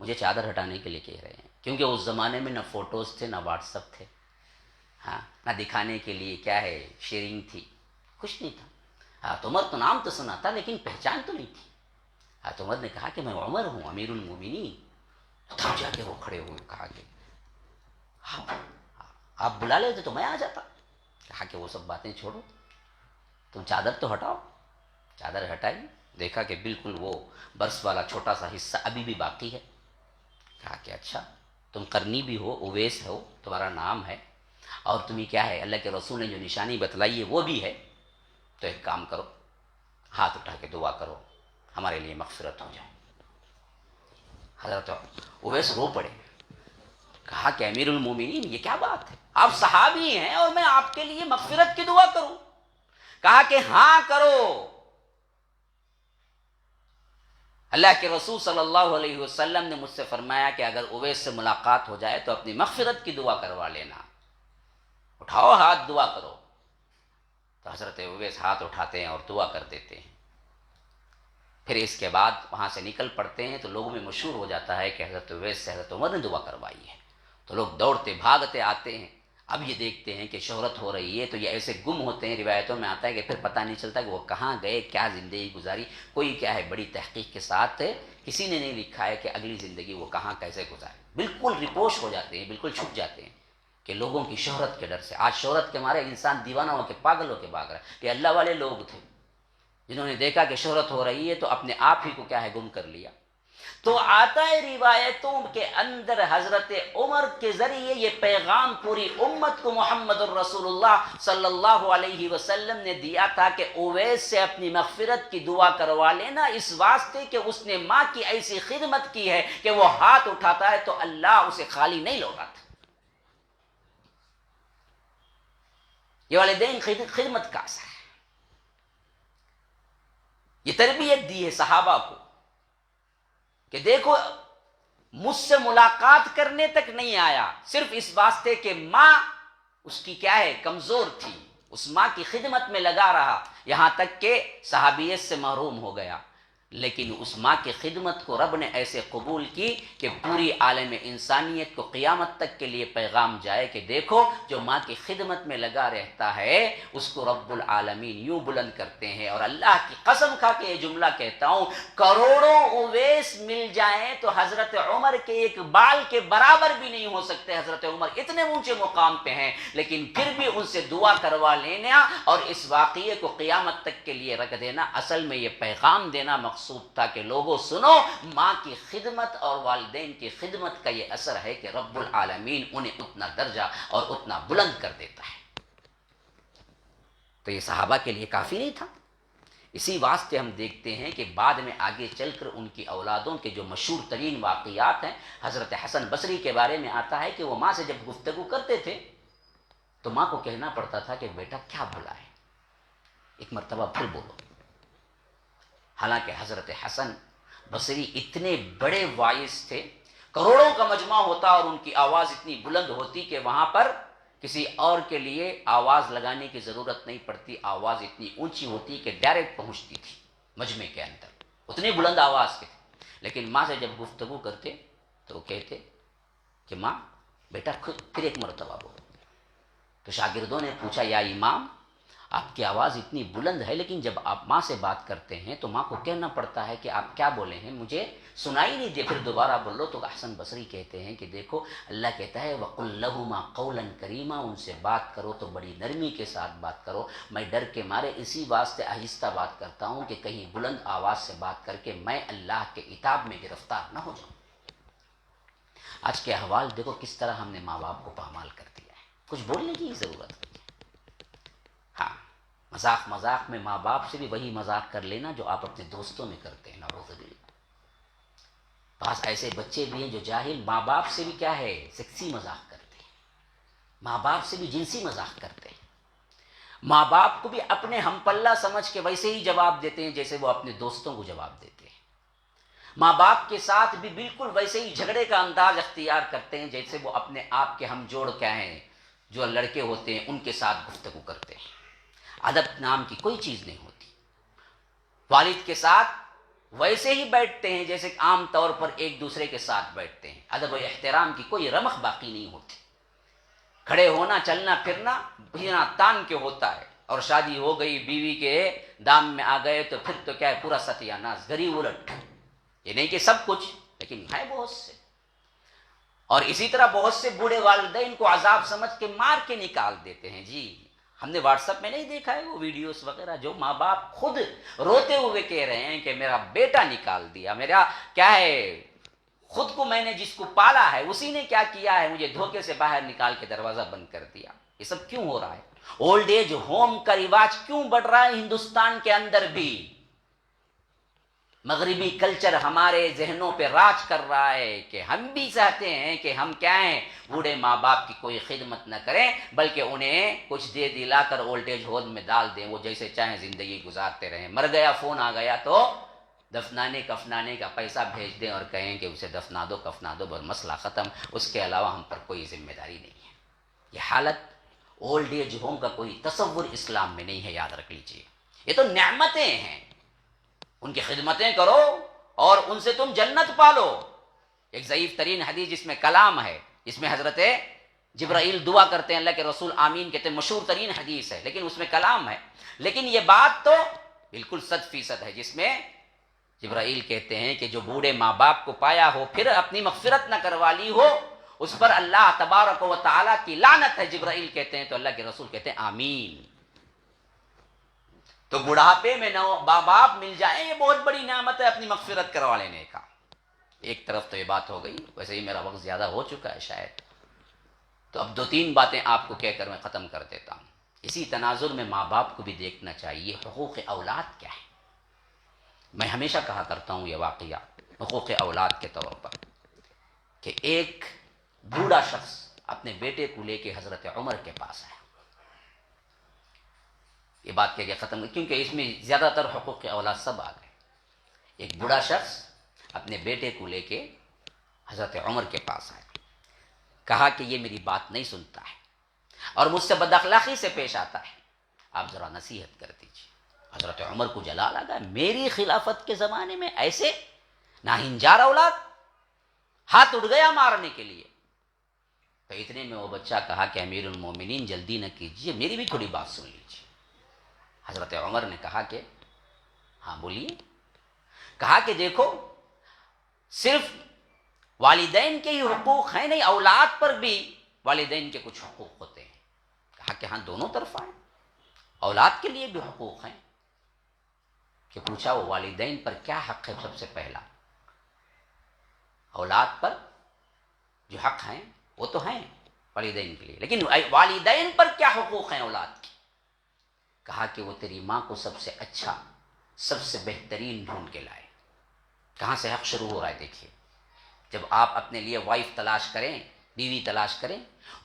مجھے چادر ہٹانے کے لیے کہہ رہے ہیں. کیونکہ اس زمانے میں نہ فوٹوز تھے، نہ واٹس ایپ تھے، ہاں، نہ دکھانے کے لیے کیا ہے شیئرنگ تھی، کچھ نہیں تھا. ہاں عمر تو نام تو سنا تھا لیکن پہچان تو نہیں تھی. ہاں عمر نے کہا کہ میں عمر ہوں، امیر المومنین. تب جا کے وہ کھڑے ہوئے، کہا کہ آپ بلا لیتے تو میں آ جاتا. کہا کہ وہ سب باتیں چھوڑو، تم چادر تو ہٹاؤ. چادر ہٹائی، دیکھا کہ بالکل وہ برس والا چھوٹا سا حصہ ابھی بھی باقی ہے. کہا کہ اچھا تم قرنی بھی ہو، اویس ہو، تمہارا نام ہے، اور تمہیں کیا ہے اللہ کے رسول نے جو نشانی بتلائی ہے وہ بھی ہے. تو ایک کام کرو، ہاتھ اٹھا کے دعا کرو ہمارے لیے مغفرت ہو جائے. حضرت اویس رو پڑے. کہا کہ امیر المومنین یہ کیا بات ہے، آپ صحابی ہیں اور میں آپ کے لیے مغفرت کی دعا کروں؟ کہا کہ ہاں کرو. اللہ کے رسول صلی اللہ علیہ وسلم نے مجھ سے فرمایا کہ اگر اویس سے ملاقات ہو جائے تو اپنی مغفرت کی دعا کروا لینا. اٹھاؤ ہاتھ، دعا کرو. تو حضرت اویس ہاتھ اٹھاتے ہیں اور دعا کر دیتے ہیں. پھر اس کے بعد وہاں سے نکل پڑتے ہیں تو لوگوں میں مشہور ہو جاتا ہے کہ حضرت اویس سے حضرت عمر نے دعا کروائی ہے. تو لوگ دوڑتے بھاگتے آتے ہیں. اب یہ دیکھتے ہیں کہ شہرت ہو رہی ہے تو یہ ایسے گم ہوتے ہیں. روایتوں میں آتا ہے کہ پھر پتہ نہیں چلتا کہ وہ کہاں گئے، کیا زندگی گزاری. کوئی کیا ہے بڑی تحقیق کے ساتھ کسی نے نہیں لکھا ہے کہ اگلی زندگی وہ کہاں کیسے گزاری. بالکل رپوش ہو جاتے ہیں، بالکل چھپ جاتے ہیں کہ لوگوں کی شہرت کے ڈر سے. آج شہرت کے مارے انسان دیوانہ ہو کے پاگل ہو کے بھاگ رہا ہے. کہ اللہ والے لوگ تھے جنہوں نے دیکھا کہ شہرت ہو رہی ہے تو اپنے آپ ہی کو کیا ہے گم کر لیا. تو آتا ہے روایتوں کے اندر حضرت عمر کے ذریعے یہ پیغام پوری امت کو محمد الرسول اللہ صلی اللہ علیہ وسلم نے دیا تھا کہ اویس سے اپنی مغفرت کی دعا کروا لینا، اس واسطے کہ اس نے ماں کی ایسی خدمت کی ہے کہ وہ ہاتھ اٹھاتا ہے تو اللہ اسے خالی نہیں لوٹاتا. یہ والدین خدمت کا اثر ہے. یہ تربیت دی ہے صحابہ کو کہ دیکھو مجھ سے ملاقات کرنے تک نہیں آیا، صرف اس واسطے کہ ماں اس کی کیا ہے کمزور تھی، اس ماں کی خدمت میں لگا رہا یہاں تک کہ صحابیت سے محروم ہو گیا. لیکن اس ماں کی خدمت کو رب نے ایسے قبول کی کہ پوری عالم انسانیت کو قیامت تک کے لیے پیغام جائے کہ دیکھو جو ماں کی خدمت میں لگا رہتا ہے اس کو رب العالمین یوں بلند کرتے ہیں. اور اللہ کی قسم کھا کے یہ جملہ کہتا ہوں، کروڑوں اویس مل جائیں تو حضرت عمر کے ایک بال کے برابر بھی نہیں ہو سکتے. حضرت عمر اتنے اونچے مقام پہ ہیں لیکن پھر بھی ان سے دعا کروا لینا اور اس واقعے کو قیامت تک کے لیے رکھ دینا، اصل میں یہ پیغام دینا مقصود تھا کہ لوگوں سنو، ماں کی خدمت اور والدین کی خدمت کا یہ اثر ہے کہ رب العالمین انہیں اتنا درجہ اور اتنا بلند کر دیتا ہے. تو یہ صحابہ کے لیے کافی نہیں تھا. اسی واسطے ہم دیکھتے ہیں کہ بعد میں آگے چل کر ان کی اولادوں کے جو مشہور ترین واقعات ہیں، حضرت حسن بصری کے بارے میں آتا ہے کہ وہ ماں سے جب گفتگو کرتے تھے تو ماں کو کہنا پڑتا تھا کہ بیٹا کیا بھلا ہے، ایک مرتبہ پھر بولو۔ حالانکہ حضرت حسن بصری اتنے بڑے وائس تھے، کروڑوں کا مجمع ہوتا اور ان کی آواز اتنی بلند ہوتی کہ وہاں پر کسی اور کے لیے آواز لگانے کی ضرورت نہیں پڑتی، آواز اتنی اونچی ہوتی کہ ڈائریکٹ پہنچتی تھی مجمع کے اندر، اتنی بلند آواز کے تھے۔ لیکن ماں سے جب گفتگو کرتے تو وہ کہتے کہ ماں بیٹا پھر ایک مرتبہ بولو۔ تو شاگردوں نے پوچھا یا امام آپ کی آواز اتنی بلند ہے، لیکن جب آپ ماں سے بات کرتے ہیں تو ماں کو کہنا پڑتا ہے کہ آپ کیا بولے ہیں، مجھے سنائی نہیں دے، پھر دوبارہ بولو۔ تو حسن بصری کہتے ہیں کہ دیکھو اللہ کہتا ہے وَقُلْ لَهُمَا قَوْلًا كَرِيمًا، ان سے بات کرو تو بڑی نرمی کے ساتھ بات کرو، میں ڈر کے مارے اسی واسطے آہستہ بات کرتا ہوں کہ کہیں بلند آواز سے بات کر کے میں اللہ کے عتاب میں گرفتار نہ ہو جاؤں۔ آج کے احوال دیکھو کس طرح ہم نے ماں باپ کو پامال کر دیا ہے، کچھ بولنے کی ضرورت نہیں۔ ہاں، مذاق مذاق میں ماں باپ سے بھی وہی مذاق کر لینا جو آپ اپنے دوستوں میں کرتے ہیں، نعوذ باللہ۔ بعض ایسے بچے بھی ہیں جو جاہل ماں باپ سے بھی کیا ہے سیکسی مذاق کرتے ہیں، ماں باپ سے بھی جنسی مذاق کرتے ہیں، ماں باپ کو بھی اپنے ہم پلہ سمجھ کے ویسے ہی جواب دیتے ہیں جیسے وہ اپنے دوستوں کو جواب دیتے ہیں، ماں باپ کے ساتھ بھی بالکل ویسے ہی جھگڑے کا انداز اختیار کرتے ہیں جیسے وہ اپنے آپ کے ہم جوڑ کیا ہیں جو لڑکے ہوتے ہیں ان کے ساتھ گفتگو کرتے ہیں۔ ادب نام کی کوئی چیز نہیں ہوتی، والد کے ساتھ ویسے ہی بیٹھتے ہیں جیسے عام طور پر ایک دوسرے کے ساتھ بیٹھتے ہیں، ادب و احترام کی کوئی رمق باقی نہیں ہوتی، کھڑے ہونا چلنا پھرنا بنا تان کے ہوتا ہے، اور شادی ہو گئی بیوی کے دام میں آ گئے تو پھر تو کیا ہے پورا ستیہ ناز گری الٹ، یہ نہیں کہ سب کچھ لیکن ہے بہت سے۔ اور اسی طرح بہت سے بوڑھے والدین کو عذاب سمجھ کے مار کے نکال دیتے ہیں۔ جی ہم نے واٹس ایپ میں نہیں دیکھا ہے وہ ویڈیوز وغیرہ جو ماں باپ خود روتے ہوئے کہہ رہے ہیں کہ میرا بیٹا نکال دیا، میرا کیا ہے خود کو میں نے جس کو پالا ہے اسی نے کیا کیا ہے، مجھے دھوکے سے باہر نکال کے دروازہ بند کر دیا۔ یہ سب کیوں ہو رہا ہے؟ اولڈ ایج ہوم کا رواج کیوں بڑھ رہا ہے ہندوستان کے اندر بھی؟ مغربی کلچر ہمارے ذہنوں پہ راج کر رہا ہے کہ ہم بھی چاہتے ہیں کہ ہم کیا ہیں بوڑھے ماں باپ کی کوئی خدمت نہ کریں بلکہ انہیں کچھ دے دلا کر اولڈ ایج ہوم میں ڈال دیں، وہ جیسے چاہیں زندگی گزارتے رہیں، مر گیا فون آ گیا تو دفنانے کفنانے کا پیسہ بھیج دیں اور کہیں کہ اسے دفنا دو کفنا دو، بس مسئلہ ختم، اس کے علاوہ ہم پر کوئی ذمہ داری نہیں ہے۔ یہ حالت اولڈ ایج ہوم کا کوئی تصور اسلام میں نہیں ہے، یاد رکھ لیجیے۔ یہ تو نعمتیں ہیں، ان کی خدمتیں کرو اور ان سے تم جنت پالو۔ ایک ضعیف ترین حدیث جس میں کلام ہے، جس میں حضرت جبرائیل دعا کرتے ہیں اللہ کے رسول آمین کہتے ہیں، مشہور ترین حدیث ہے لیکن اس میں کلام ہے، لیکن یہ بات تو بالکل 100% ہے جس میں جبرائیل کہتے ہیں کہ جو بوڑھے ماں باپ کو پایا ہو پھر اپنی مغفرت نہ کروا لی ہو اس پر اللہ تبارک و تعالیٰ کی لعنت ہے، جبرائیل کہتے ہیں تو اللہ کے رسول کہتے ہیں آمین۔ تو بڑھاپے میں ماں باپ مل جائیں یہ بہت بڑی نعمت ہے اپنی مغفرت کروا لینے کا۔ ایک طرف تو یہ بات ہو گئی، ویسے ہی میرا وقت زیادہ ہو چکا ہے شاید، تو اب 2-3 باتیں آپ کو کہہ کر میں ختم کر دیتا ہوں۔ اسی تناظر میں ماں باپ کو بھی دیکھنا چاہیے حقوق اولاد کیا ہے۔ میں ہمیشہ کہا کرتا ہوں یہ واقعہ حقوق اولاد کے طور پر کہ ایک بوڑھا شخص اپنے بیٹے کو لے کے حضرت عمر کے پاس آیا، یہ بات کہہ کے ختم کیونکہ اس میں زیادہ تر حقوق اولاد سب آ گئے۔ ایک بوڑھا شخص اپنے بیٹے کو لے کے حضرت عمر کے پاس آیا، کہا کہ یہ میری بات نہیں سنتا ہے اور مجھ سے بد اخلاقی سے پیش آتا ہے، آپ ذرا نصیحت کر دیجیے۔ حضرت عمر کو جلال آ گیا، میری خلافت کے زمانے میں ایسے ناہنجار اولاد، ہاتھ اٹھ گیا مارنے کے لیے۔ تو اتنے میں وہ بچہ کہا کہ امیر المومنین جلدی نہ کیجیے، میری بھی تھوڑی بات سن لیجیے۔ حضرت عمر نے کہا کہ ہاں بولیے۔ کہا کہ دیکھو صرف والدین کے ہی حقوق ہیں نہیں، اولاد پر بھی والدین کے کچھ حقوق ہوتے ہیں۔ کہا کہ ہاں دونوں طرف ہیں، اولاد کے لیے بھی حقوق ہیں۔ کہ پوچھا وہ والدین پر کیا حق ہے؟ سب سے پہلا اولاد پر جو حق ہیں وہ تو ہیں والدین کے لیے، لیکن والدین پر کیا حقوق ہیں اولاد کی؟ کہا کہ وہ تیری ماں کو سب سے اچھا سب سے بہترین ڈھونڈ کے لائے۔ کہاں سے حق شروع ہو رہا ہے دیکھیے، جب آپ اپنے لیے وائف تلاش کریں، بیوی تلاش کریں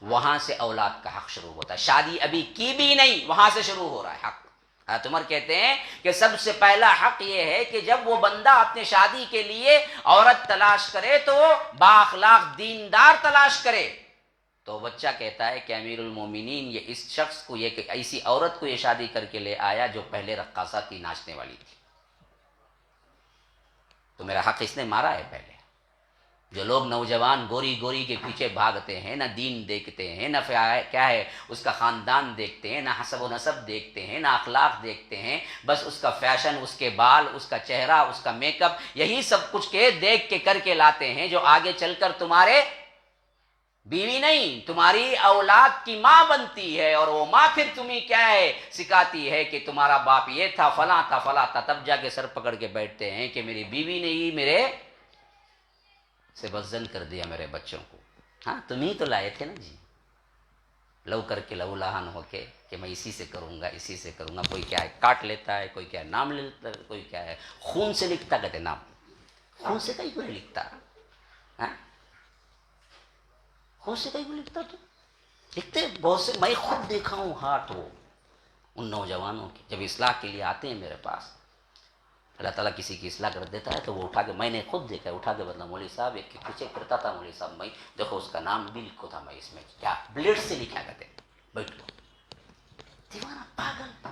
وہاں سے اولاد کا حق شروع ہوتا ہے. شادی ابھی کی بھی نہیں, وہاں سے شروع ہو رہا ہے حق. حضرت عمر کہتے ہیں کہ سب سے پہلا حق یہ ہے کہ جب وہ بندہ اپنے شادی کے لیے عورت تلاش کرے تو وہ بااخلاق دیندار تلاش کرے. تو بچہ کہتا ہے کہ امیر المومنین یہ اس شخص کو, یہ کہ ایسی عورت کو یہ شادی کر کے لے آیا جو پہلے رقاصہ تھی, ناچنے والی تھی. تو میرا حق اس نے مارا ہے. پہلے جو لوگ نوجوان گوری گوری کے پیچھے بھاگتے ہیں, نہ دین دیکھتے ہیں, نہ کیا ہے اس کا خاندان دیکھتے ہیں, نہ حسب و نسب دیکھتے ہیں, نہ اخلاق دیکھتے ہیں, بس اس کا فیشن, اس کے بال, اس کا چہرہ, اس کا میک اپ, یہی سب کچھ کے دیکھ کے کر کے لاتے ہیں, جو آگے چل کر تمہارے بیوی نہیں تمہاری اولاد کی ماں بنتی ہے. اور وہ ماں پھر تمہیں کیا ہے سکھاتی ہے کہ تمہارا باپ یہ تھا, فلاں تھا, فلاں تھا. تب جا کے سر پکڑ کے بیٹھتے ہیں کہ میری بیوی نے ہی میرے سے بزن کر دیا میرے بچوں کو. ہاں تم ہی تو لائے تھے نا جی, لو کر کے لو لاہن ہو کے کہ میں اسی سے کروں گا, اسی سے کروں گا. کوئی کیا ہے کاٹ لیتا ہے, کوئی کیا ہے نام لے لیتا ہے, کوئی کیا ہے خون سے لکھتا, کہتے نام خون سے کہیں کوئی لکھتا, خون سے کہیں کوئی لکھتا, تو لکھتے بہت سے. میں خود دیکھا ہوں ہاتھ وہ ان نوجوانوں کے جب اصلاح کے لیے آتے ہیں میرے پاس, اللہ تعالیٰ کسی کی اصلاح کر دیتا ہے تو وہ اٹھا کے, میں نے خود دیکھا, اٹھا کے بدلا مولوی صاحب ایک کے پیچھے کرتا تھا, مولوی صاحب میں دیکھو اس کا نام بھی لکھو تھا, میں اس میں کیا بلیڈ سے لکھا کرتے, بیٹھو دیوانہ پاگل.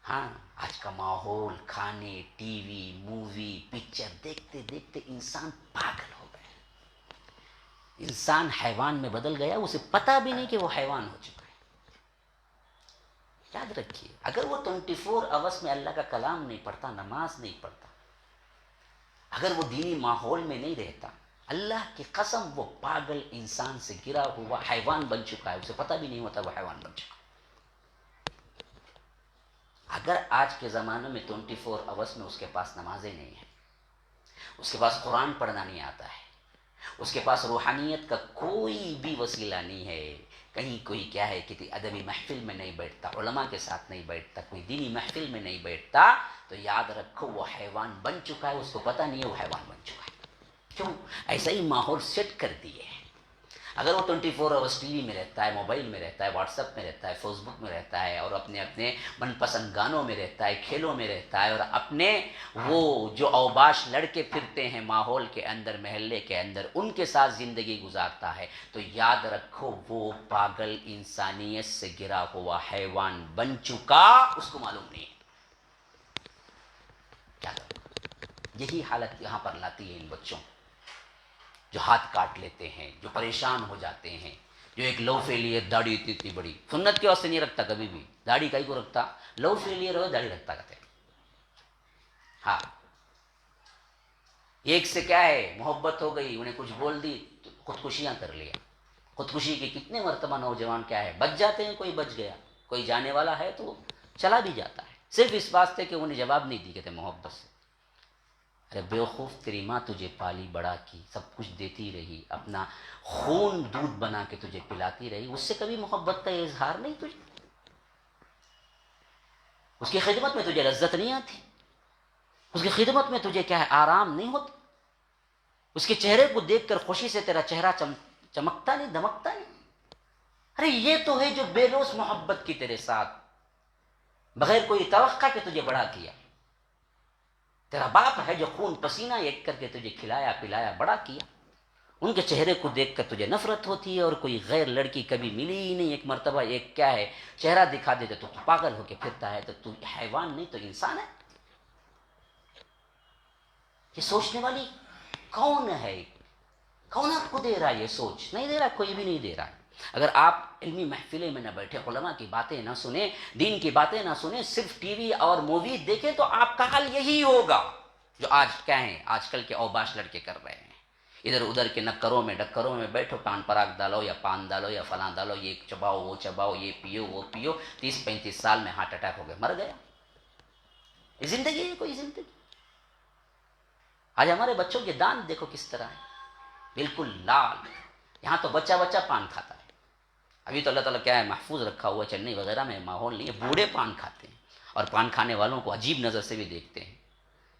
ہاں آج کا ماحول, کھانے, ٹی وی, مووی, پکچر دیکھتے دیکھتے انسان پاگل ہو گیا. انسان حیوان میں بدل گیا, اسے پتہ بھی نہیں کہ وہ حیوان ہو چکا ہے. یاد رکھیے, اگر وہ 24 آورس میں اللہ کا کلام نہیں پڑھتا, نماز نہیں پڑھتا, اگر وہ دینی ماحول میں نہیں رہتا, اللہ کی قسم وہ پاگل انسان سے گرا ہوا حیوان بن چکا ہے, اسے پتہ بھی نہیں ہوتا وہ حیوان بن چکا. اگر آج کے زمانے میں 24 آورس میں اس کے پاس نمازیں نہیں ہیں, اس کے پاس قرآن پڑھنا نہیں آتا ہے, اس کے پاس روحانیت کا کوئی بھی وسیلہ نہیں ہے, کہیں کوئی کیا ہے کسی ادبی محفل میں نہیں بیٹھتا, علماء کے ساتھ نہیں بیٹھتا, کوئی دینی محفل میں نہیں بیٹھتا, تو یاد رکھو وہ حیوان بن چکا ہے, اس کو پتہ نہیں ہے وہ حیوان بن چکا ہے. کیوں؟ ایسا ہی ماحول سیٹ کر دیے ہیں. اگر وہ 24 آورس ٹی وی میں رہتا ہے, موبائل میں رہتا ہے, واٹس ایپ میں رہتا ہے, فیس بک میں رہتا ہے, اور اپنے اپنے من پسند گانوں میں رہتا ہے, کھیلوں میں رہتا ہے, اور اپنے وہ جو اوباش لڑکے پھرتے ہیں ماحول کے اندر, محلے کے اندر, ان کے ساتھ زندگی گزارتا ہے, تو یاد رکھو وہ پاگل انسانیت سے گرا ہوا حیوان بن چکا, اس کو معلوم نہیں ہے. کیا کرو؟ یہی حالت یہاں پر لاتی ہے ان بچوں, جو ہاتھ کاٹ لیتے ہیں, جو پریشان ہو جاتے ہیں, جو ایک لو فیلئر, داڑھی اتنی بڑی, سنت کے واسطے نہیں رکھتا کبھی بھی, داڑھی کہیں کو رکھتا, لو فیلئر ہو داڑھی رکھتا کہتے ہیں. ہاں ایک سے کیا ہے محبت ہو گئی, انہیں کچھ بول دی تو خودکشیاں کر لیا. خودکشی کے کتنے مرتبہ نوجوان کیا ہے بچ جاتے ہیں, کوئی بچ گیا, کوئی جانے والا ہے تو چلا بھی جاتا ہے, صرف اس واسطے کہ انہیں جواب نہیں دی, کہتے محبت سے. ارے بیوقوف, تیری ماں تجھے پالی بڑا کی, سب کچھ دیتی رہی, اپنا خون دودھ بنا کے تجھے پلاتی رہی, اس سے کبھی محبت کا اظہار نہیں تجھے, اس کی خدمت میں تجھے لذت نہیں آتی, اس کی خدمت میں تجھے کیا ہے آرام نہیں ہوتا, اس کے چہرے کو دیکھ کر خوشی سے تیرا چہرہ چمکتا نہیں, دمکتا نہیں. ارے یہ تو ہے جو بے لوث محبت کی تیرے ساتھ, بغیر کوئی توقع کہ تجھے بڑا کیا. تیرا باپ ہے جو خون پسینہ ایک کر کے تجھے کھلایا پلایا بڑا کیا, ان کے چہرے کو دیکھ کر تجھے نفرت ہوتی ہے, اور کوئی غیر لڑکی کبھی ملی ہی نہیں, ایک مرتبہ ایک کیا ہے چہرہ دکھا دیتے تو پاگل ہو کے پھرتا ہے, تو تو حیوان نہیں تو انسان ہے. یہ سوچنے والی کون ہے, کون آپ کو دے رہا ہے یہ سوچ؟ نہیں دے رہا, کوئی بھی نہیں دے رہا. اگر آپ علمی محفلے میں نہ بیٹھے, علماء کی باتیں نہ سنیں, دین کی باتیں نہ سنیں, صرف ٹی وی اور مووی دیکھیں, تو آپ کا حال یہی ہوگا جو آج کیا ہیں آج کل کے اوباش لڑکے کر رہے ہیں. ادھر ادھر کے نکروں میں ڈکروں میں بیٹھو, پان پراگ ڈالو یا پان ڈالو یا فلاں ڈالو, یہ چباؤ وہ چباؤ, یہ پیو وہ پیو, 30-35 سال میں ہارٹ اٹیک ہو گئے, مر گیا. یہ زندگی ہے کوئی زندگی؟ آج ہمارے بچوں کے دانت دیکھو کس طرح ہے, بالکل لال. یہاں تو بچہ بچہ پان کھاتا ہے. ابھی تو اللہ تعالیٰ کیا ہے محفوظ رکھا ہوا, چنئی وغیرہ میں ماحول نہیں ہے, بوڑھے پان کھاتے ہیں, اور پان کھانے والوں کو عجیب نظر سے بھی دیکھتے ہیں.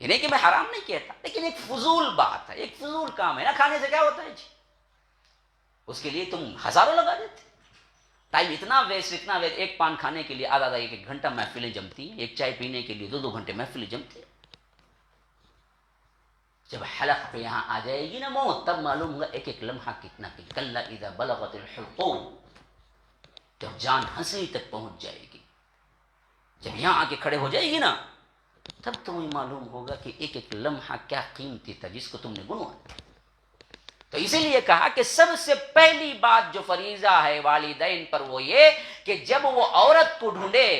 یہ نہیں کہ میں حرام نہیں کہتا, لیکن ایک فضول بات ہے, ایک فضول کام ہے نا, کھانے سے کیا ہوتا ہے جی؟ اس کے لیے تم ہزاروں لگا دیتے. ٹائم اتنا ویسٹ. ایک پان کھانے کے لیے آدھا ایک گھنٹہ محفلیں جمتی ہیں, ایک چائے پینے کے لیے 2 گھنٹے محفلیں جمتی ہیں. جب حلق پہ یہاں آ جائے گی نا موت, تب معلوم ہوگا ایک ایک لمحہ کتنا قیمتی. کلا اذا بلغت الحلقوم, جب جان ہنسلی تک پہنچ جائے گی, جب یہاں آ کے کھڑے ہو جائے گی نا, تب تمہیں معلوم ہوگا کہ ایک ایک لمحہ کیا قیمتی تھا جس کو تم نے گنوایا. تو اسی لیے کہا کہ سب سے پہلی بات جو فریضہ ہے والدین پر وہ یہ کہ جب وہ عورت کو ڈھونڈے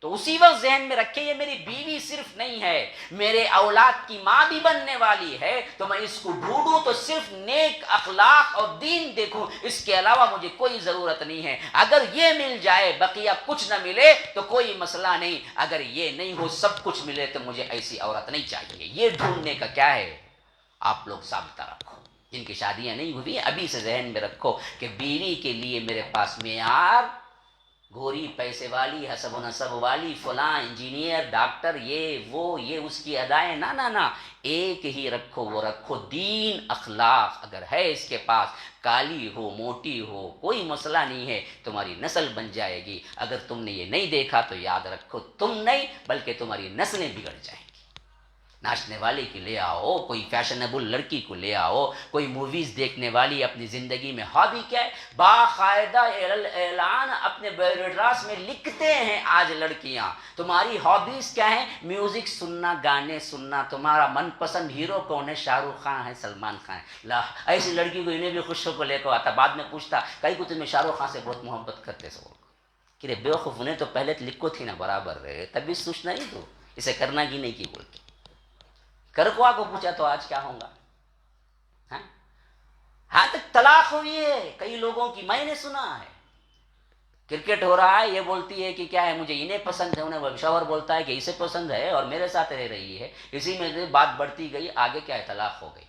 تو اسی وقت ذہن میں رکھے یہ میری بیوی صرف نہیں ہے, میرے اولاد کی ماں بھی بننے والی ہے, تو میں اس کو ڈھونڈوں تو صرف نیک اخلاق اور دین دیکھوں, اس کے علاوہ مجھے کوئی ضرورت نہیں ہے. اگر یہ مل جائے بقیہ کچھ نہ ملے تو کوئی مسئلہ نہیں, اگر یہ نہیں ہو سب کچھ ملے تو مجھے ایسی عورت نہیں چاہیے. یہ ڈھونڈنے کا کیا ہے, آپ لوگ ثابتہ رکھو. جن کی شادیاں نہیں ہوئی ابھی سے ذہن میں رکھو کہ بیوی کے لیے میرے پاس معیار گوری پیسے والی حسب و نسب والی فلاں انجینئر ڈاکٹر یہ اس کی ادائیں نہ ایک ہی رکھو. وہ رکھو دین اخلاق. اگر ہے اس کے پاس, کالی ہو موٹی ہو کوئی مسئلہ نہیں ہے, تمہاری نسل بن جائے گی. اگر تم نے یہ نہیں دیکھا تو یاد رکھو تم نہیں بلکہ تمہاری نسلیں بگڑ جائیں گی. ناچنے والے کی لے آؤ, کوئی فیشنیبل لڑکی کو لے آؤ, کوئی موویز دیکھنے والی. اپنی زندگی میں ہابی کیا ہے, باقاعدہ اعلان اپنے بایوڈیٹاس میں لکھتے ہیں آج لڑکیاں. تمہاری ہابیز کیا ہیں, میوزک سننا, گانے سننا. تمہارا من پسند ہیرو کون ہے, شاہ رخ خان ہے, سلمان خان ہے. لا, ایسی لڑکی کو انہیں بھی خوشوں کو لے کر آتا, بعد میں پوچھتا کئی کو تمہیں شاہ رخ خان سے بہت محبت کرتے سو کہ بیوقوف انہیں تو پہلے تو لکھو تھی نا برابر رہے, تب بھی سوچنا نہیں تو اسے کرنا کی نہیں کی بول کے. کرکوا کو پوچھا تو آج کیا ہوگا. ہاں تک طلاق ہوئی ہے کئی لوگوں کی, میں نے سنا ہے. کرکٹ ہو رہا ہے, یہ بولتی ہے کہ کیا ہے مجھے انہیں پسند ہے, انہیں شوہر بولتا ہے کہ اسے پسند ہے اور میرے ساتھ رہ رہی ہے. اسی میں بات بڑھتی گئی, آگے کیا ہے طلاق ہو گئی.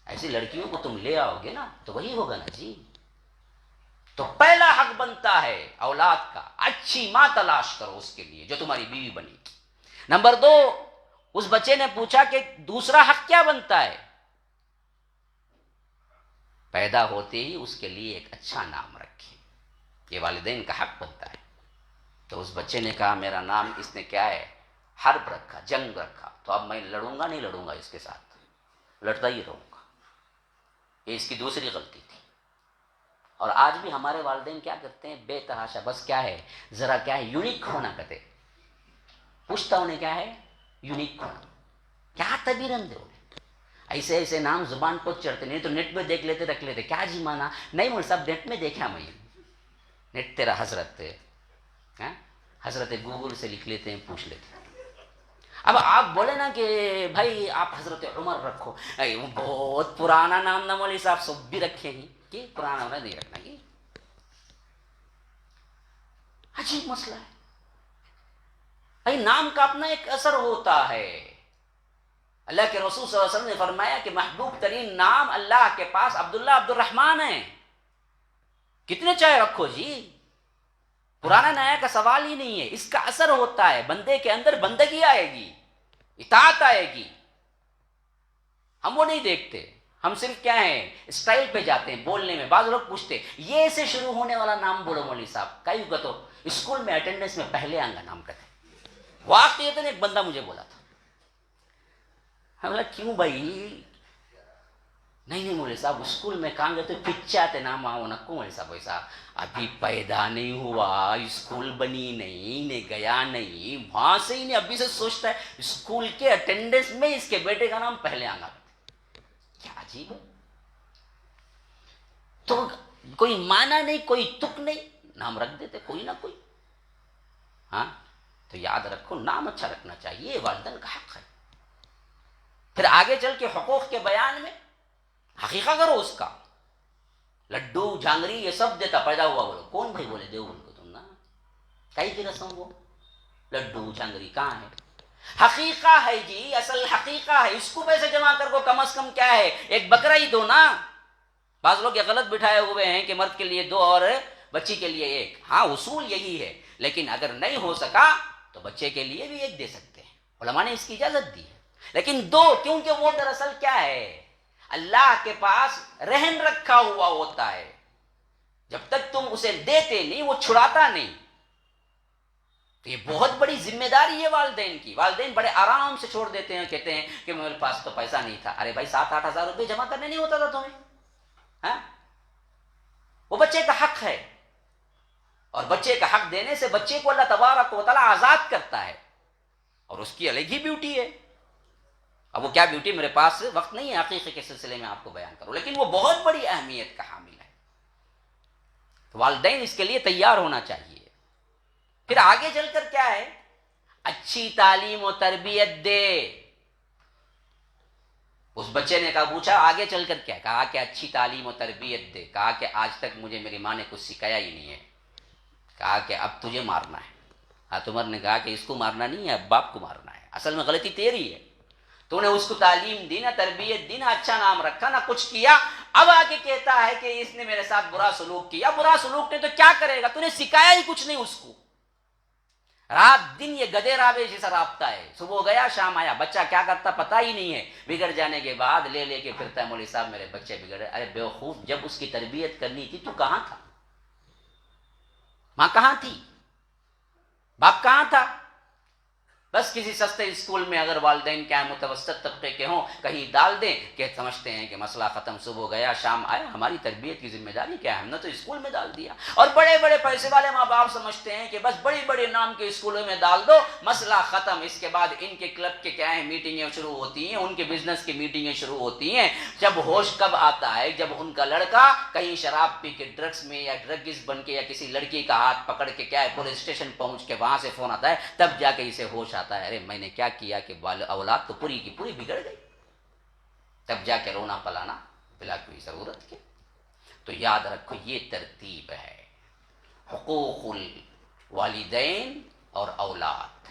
ایسی لڑکیوں کو تم لے آؤ گے نا تو وہی ہوگا نا جی. تو پہلا حق بنتا ہے اولاد کا, اچھی ماں تلاش کرو اس کے لیے جو تمہاری بیوی بنی. نمبر 2, اس بچے نے پوچھا کہ دوسرا حق کیا بنتا ہے. پیدا ہوتے ہی اس کے لیے ایک اچھا نام رکھے, یہ والدین کا حق بنتا ہے. تو اس بچے نے کہا میرا نام اس نے کیا ہے, حرب رکھا, جنگ رکھا. تو اب میں لڑوں گا نہیں لڑوں گا اس کے ساتھ, لڑتا ہی رہوں گا. یہ اس کی دوسری غلطی تھی. اور آج بھی ہمارے والدین کیا کرتے ہیں, بے تحاشا بس کیا ہے, ذرا کیا ہے یونیک ہونا کہتے. پوچھتا انہیں کیا ہے یونیک ہونا, کیا تبیرن دے ایسے ایسے نام زبان پر چڑھتے. نہیں تو نیٹ میں دیکھ لیتے رکھ لیتے, کیا جی مانا نہیں مول صاحب نیٹ میں دیکھا میں, نیٹ تیرا حضرت ہے, حضرت گوگل سے لکھ لیتے ہیں, پوچھ لیتے ہیں. اب آپ بولے نا کہ بھائی آپ حضرت عمر رکھو, وہ بہت پرانا نام نہ مولوی صاحب سب بھی رکھے ہیں کہ پرانا ہونا نہیں رکھنا کی. عجیب مسئلہ ہے. نام کا اپنا ایک اثر ہوتا ہے. اللہ کے رسول صلی اللہ علیہ وسلم نے فرمایا کہ محبوب ترین نام اللہ کے پاس عبداللہ عبد الرحمن ہے. کتنے چاہے رکھو جی, پرانا نیا کا سوال ہی نہیں ہے. اس کا اثر ہوتا ہے, بندے کے اندر بندگی آئے گی, اطاعت آئے گی. ہم وہ نہیں دیکھتے, ہم صرف کیا ہے اسٹائل پہ جاتے ہیں بولنے میں. بعض لوگ پوچھتے یہ سے شروع ہونے والا نام بولو مولوی صاحب, کئی ہوگا تو اسکول میں اٹینڈنس میں پہلے آنگا نام کہتے. واقعیتاً ایک بندہ مجھے بولا تھا, ہم بولا کیوں بھائی, نہیں مولوی صاحب اسکول میں کہاں گئے تو پچاتے نام آؤ نکو مولوی صاحب ایسا ابھی پیدا نہیں ہوا, اسکول بنی نہیں گیا نہیں, وہاں سے ہی نہیں ابھی سے سوچتا ہے اسکول کے اٹینڈنس میں اس کے بیٹے کا نام پہلے آنگا. کیا عجیب ہے. تو کوئی معنی نہیں, کوئی تک نہیں, نام رکھ دیتے کوئی نہ کوئی. ہاں تو یاد رکھو نام اچھا رکھنا چاہیے, والدین کا حق ہے. پھر آگے چل کے حقوق کے بیان میں حقیقہ کرو اس کا. لڈو جھانگری یہ سب دیتا پیدا ہوا بولو, کون بھائی بولے دیو ان کو تم نا, کئی کی رسم وہ لڈو جھانگری کہاں ہے. حقیقہ ہے جی, اصل حقیقہ ہے. اس کو پیسے جمع کر کو کم از کم کیا ہے ایک بکرا ہی دو نا. بعض لوگ یہ غلط بٹھائے ہوئے ہیں کہ مرد کے لیے 2 اور بچی کے لیے 1. ہاں اصول یہی ہے, لیکن اگر نہیں ہو سکا تو بچے کے لیے بھی 1 دے سکتے ہیں. علماء نے اس کی اجازت دی ہے, لیکن 2 کیونکہ وہ دراصل کیا ہے اللہ کے پاس رہن رکھا ہوا ہوتا ہے، جب تک تم اسے دیتے نہیں وہ چھڑاتا نہیں. تو یہ بہت بڑی ذمہ داری ہے والدین کی. والدین بڑے آرام سے چھوڑ دیتے ہیں، کہتے ہیں کہ میرے پاس تو پیسہ نہیں تھا. ارے بھائی 7-8 ہزار روپے جمع کرنے نہیں ہوتا تھا تمہیں؟ ہاں، وہ بچے کا حق ہے، اور بچے کا حق دینے سے بچے کو اللہ تبارک و تعالیٰ آزاد کرتا ہے، اور اس کی الگ ہی بیوٹی ہے. اب وہ کیا بیوٹی میرے پاس وقت نہیں ہے عقیقے کے سلسلے میں آپ کو بیان کروں، لیکن وہ بہت بڑی اہمیت کا حامل ہے. تو والدین اس کے لیے تیار ہونا چاہیے. پھر آگے چل کر کیا ہے؟ اچھی تعلیم و تربیت دے. اس بچے نے کہا، پوچھا آگے چل کر کیا؟ کہا کہ اچھی تعلیم و تربیت دے. کہا کہ آج تک مجھے میری ماں نے کچھ سکھایا ہی نہیں ہے. کہا کہ اب تجھے مارنا ہے. حضرت عمر نے کہا کہ اس کو مارنا نہیں ہے، اب باپ کو مارنا ہے. اصل میں غلطی تیری ہے، تو نے اس کو تعلیم دی، نہ تربیت دی، نہ اچھا نام رکھا، نہ کچھ کیا. اب آگے کہتا ہے کہ اس نے میرے ساتھ برا سلوک کیا. برا سلوک نے تو کیا کرے گا، تو نے سکھایا ہی کچھ نہیں اس کو. رات دن یہ گدے رابے جیسا رابطہ ہے، صبح گیا شام آیا. بچہ کیا کرتا پتہ ہی نہیں ہے. بگڑ جانے کے بعد لے لے کے پھرتا ہے، مولوی صاحب میرے بچے بگڑے. ارے بیوقوف، جب اس کی تربیت کرنی تھی تو کہاں تھا؟ ماں کہاں تھی؟ باپ کہاں تھا؟ بس کسی سستے اسکول میں اگر والدین کیا متوسط طبقے کے ہوں کہیں ڈال دیں کہ سمجھتے ہیں کہ مسئلہ ختم، صبح گیا شام آیا. ہماری تربیت کی ذمہ داری کیا ہے؟ ہم نے تو اسکول میں ڈال دیا. اور بڑے بڑے پیسے والے ماں باپ سمجھتے ہیں کہ بس بڑے بڑے نام کے اسکولوں میں ڈال دو، مسئلہ ختم. اس کے بعد ان کے کلب کے کیا ہے میٹنگیں شروع ہوتی ہیں، ان کے بزنس کی میٹنگیں شروع ہوتی ہیں. جب ہوش کب آتا ہے؟ جب ان کا لڑکا کہیں شراب پی کے ڈرگس میں یا ڈرگس بن کے یا کسی لڑکی کا ہاتھ پکڑ کے کیا ہے پولیس اسٹیشن پہنچ کے وہاں سے فون آتا ہے، تب جا کے اسے ہوش آتا ہے. ارے میں نے کیا کیا کہ اولاد تو پوری کی پوری بگڑ گئی. تب جا کے رونا پلانا بلا کوئی ضرورت کی. تو یاد رکھو یہ ترتیب ہے حقوق الوالدین اور اولاد.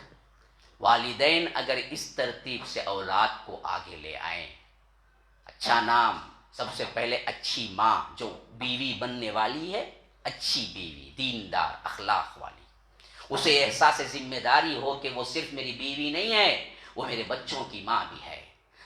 والدین اگر اس ترتیب سے اولاد کو آگے لے آئیں، اچھا نام، سب سے پہلے اچھی ماں جو بیوی بننے والی ہے، اچھی بیوی دیندار اخلاق والی، اسے احساس ذمہ داری ہو کہ وہ صرف میری بیوی نہیں ہے، وہ میرے بچوں کی ماں بھی ہے.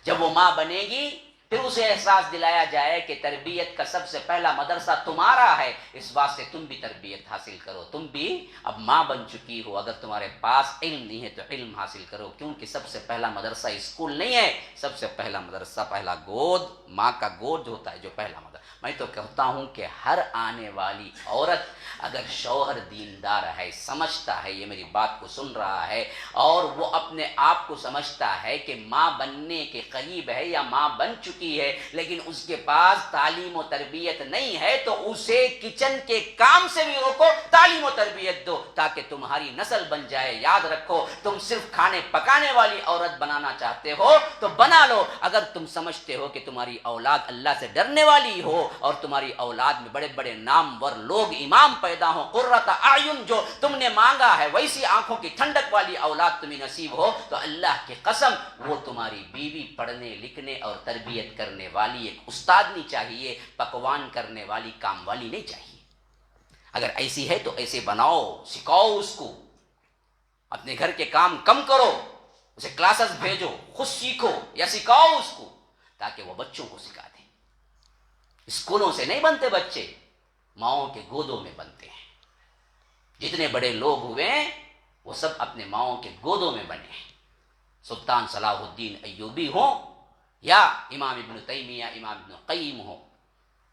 جب وہ ماں بنے گی پھر اسے احساس دلایا جائے کہ تربیت کا سب سے پہلا مدرسہ تمہارا ہے، اس بات سے تم بھی تربیت حاصل کرو. تم بھی اب ماں بن چکی ہو، اگر تمہارے پاس علم نہیں ہے تو علم حاصل کرو، کیونکہ سب سے پہلا مدرسہ اسکول نہیں ہے. سب سے پہلا مدرسہ، پہلا گود، ماں کا گود جو ہوتا ہے جو پہلا مدرسہ. میں تو کہتا ہوں کہ ہر آنے والی عورت اگر شوہر دیندار ہے، سمجھتا ہے، یہ میری بات کو سن رہا ہے، اور وہ اپنے آپ کو سمجھتا ہے کہ ماں بننے کے قریب ہے یا ماں بن چکی ہے، لیکن اس کے پاس تعلیم و تربیت نہیں ہے، تو اسے کچن کے کام سے بھی روکو، تعلیم و تربیت دو تاکہ تمہاری نسل بن جائے. یاد رکھو، تم صرف کھانے پکانے والی عورت بنانا چاہتے ہو تو بنا لو. اگر تم سمجھتے ہو کہ تمہاری اولاد اللہ سے ڈرنے والی ہو اور تمہاری اولاد میں بڑے بڑے نامور لوگ امام پیدا ہوں، قرۃ اعین جو تم نے مانگا ہے ویسی آنکھوں کی ٹھنڈک والی اولاد تمہیں نصیب ہو، تو اللہ کی قسم وہ تمہاری بیوی پڑھنے لکھنے اور تربیت کرنے والی ایک استادنی چاہیے، پکوان کرنے والی کام والی نہیں چاہیے. اگر ایسی ہے تو ایسے بناؤ، سکھاؤ اس کو. اپنے گھر کے کام کم کرو، اسے کلاسز بھیجو، خود سیکھو یا سکھاؤ اس کو تاکہ وہ بچوں کو سکھا دے. اسکولوں سے نہیں بنتے بچے، ماؤں کے گودوں میں بنتے ہیں. جتنے بڑے لوگ ہوئے وہ سب اپنے ماؤں کے گودوں میں بنے ہیں. سلطان صلاح الدین ایوبی ہوں یا امام ابن تیمیہ، امام ابن قیم ہوں،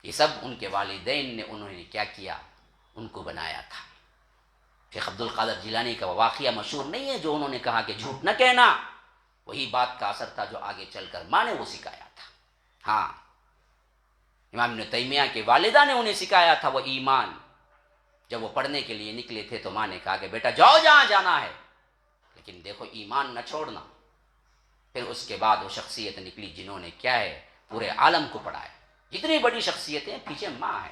یہ سب ان کے والدین نے انہوں نے کیا کیا، ان کو بنایا تھا. شیخ عبد القادر جیلانی کا واقعہ مشہور نہیں ہے جو انہوں نے کہا کہ جھوٹ نہ کہنا، وہی بات کا اثر تھا جو آگے چل کر ماں نے وہ سکھایا تھا. ہاں، امام ابن تیمیہ کے والدہ نے انہیں سکھایا تھا وہ ایمان. جب وہ پڑھنے کے لیے نکلے تھے تو ماں نے کہا کہ بیٹا جاؤ جہاں جانا ہے، لیکن دیکھو ایمان نہ چھوڑنا. پھر اس کے بعد وہ شخصیت نکلی جنہوں نے کیا ہے پورے عالم کو پڑھایا. جتنی بڑی شخصیتیں پیچھے ماں ہے.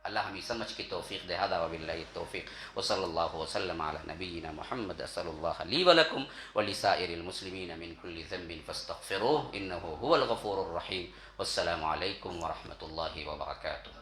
اللہ ہمیں سمجھ کی توفیق دے. ھذا وباللہ التوفیق وصلی اللہ وسلم علی نبینا محمد. اسأل اللہ لی ولکم ولسائر المسلمین من کل ذنب فاستغفروه انه هو الغفور الرحیم. والسلام علیکم ورحمۃ اللہ وبرکاتہ.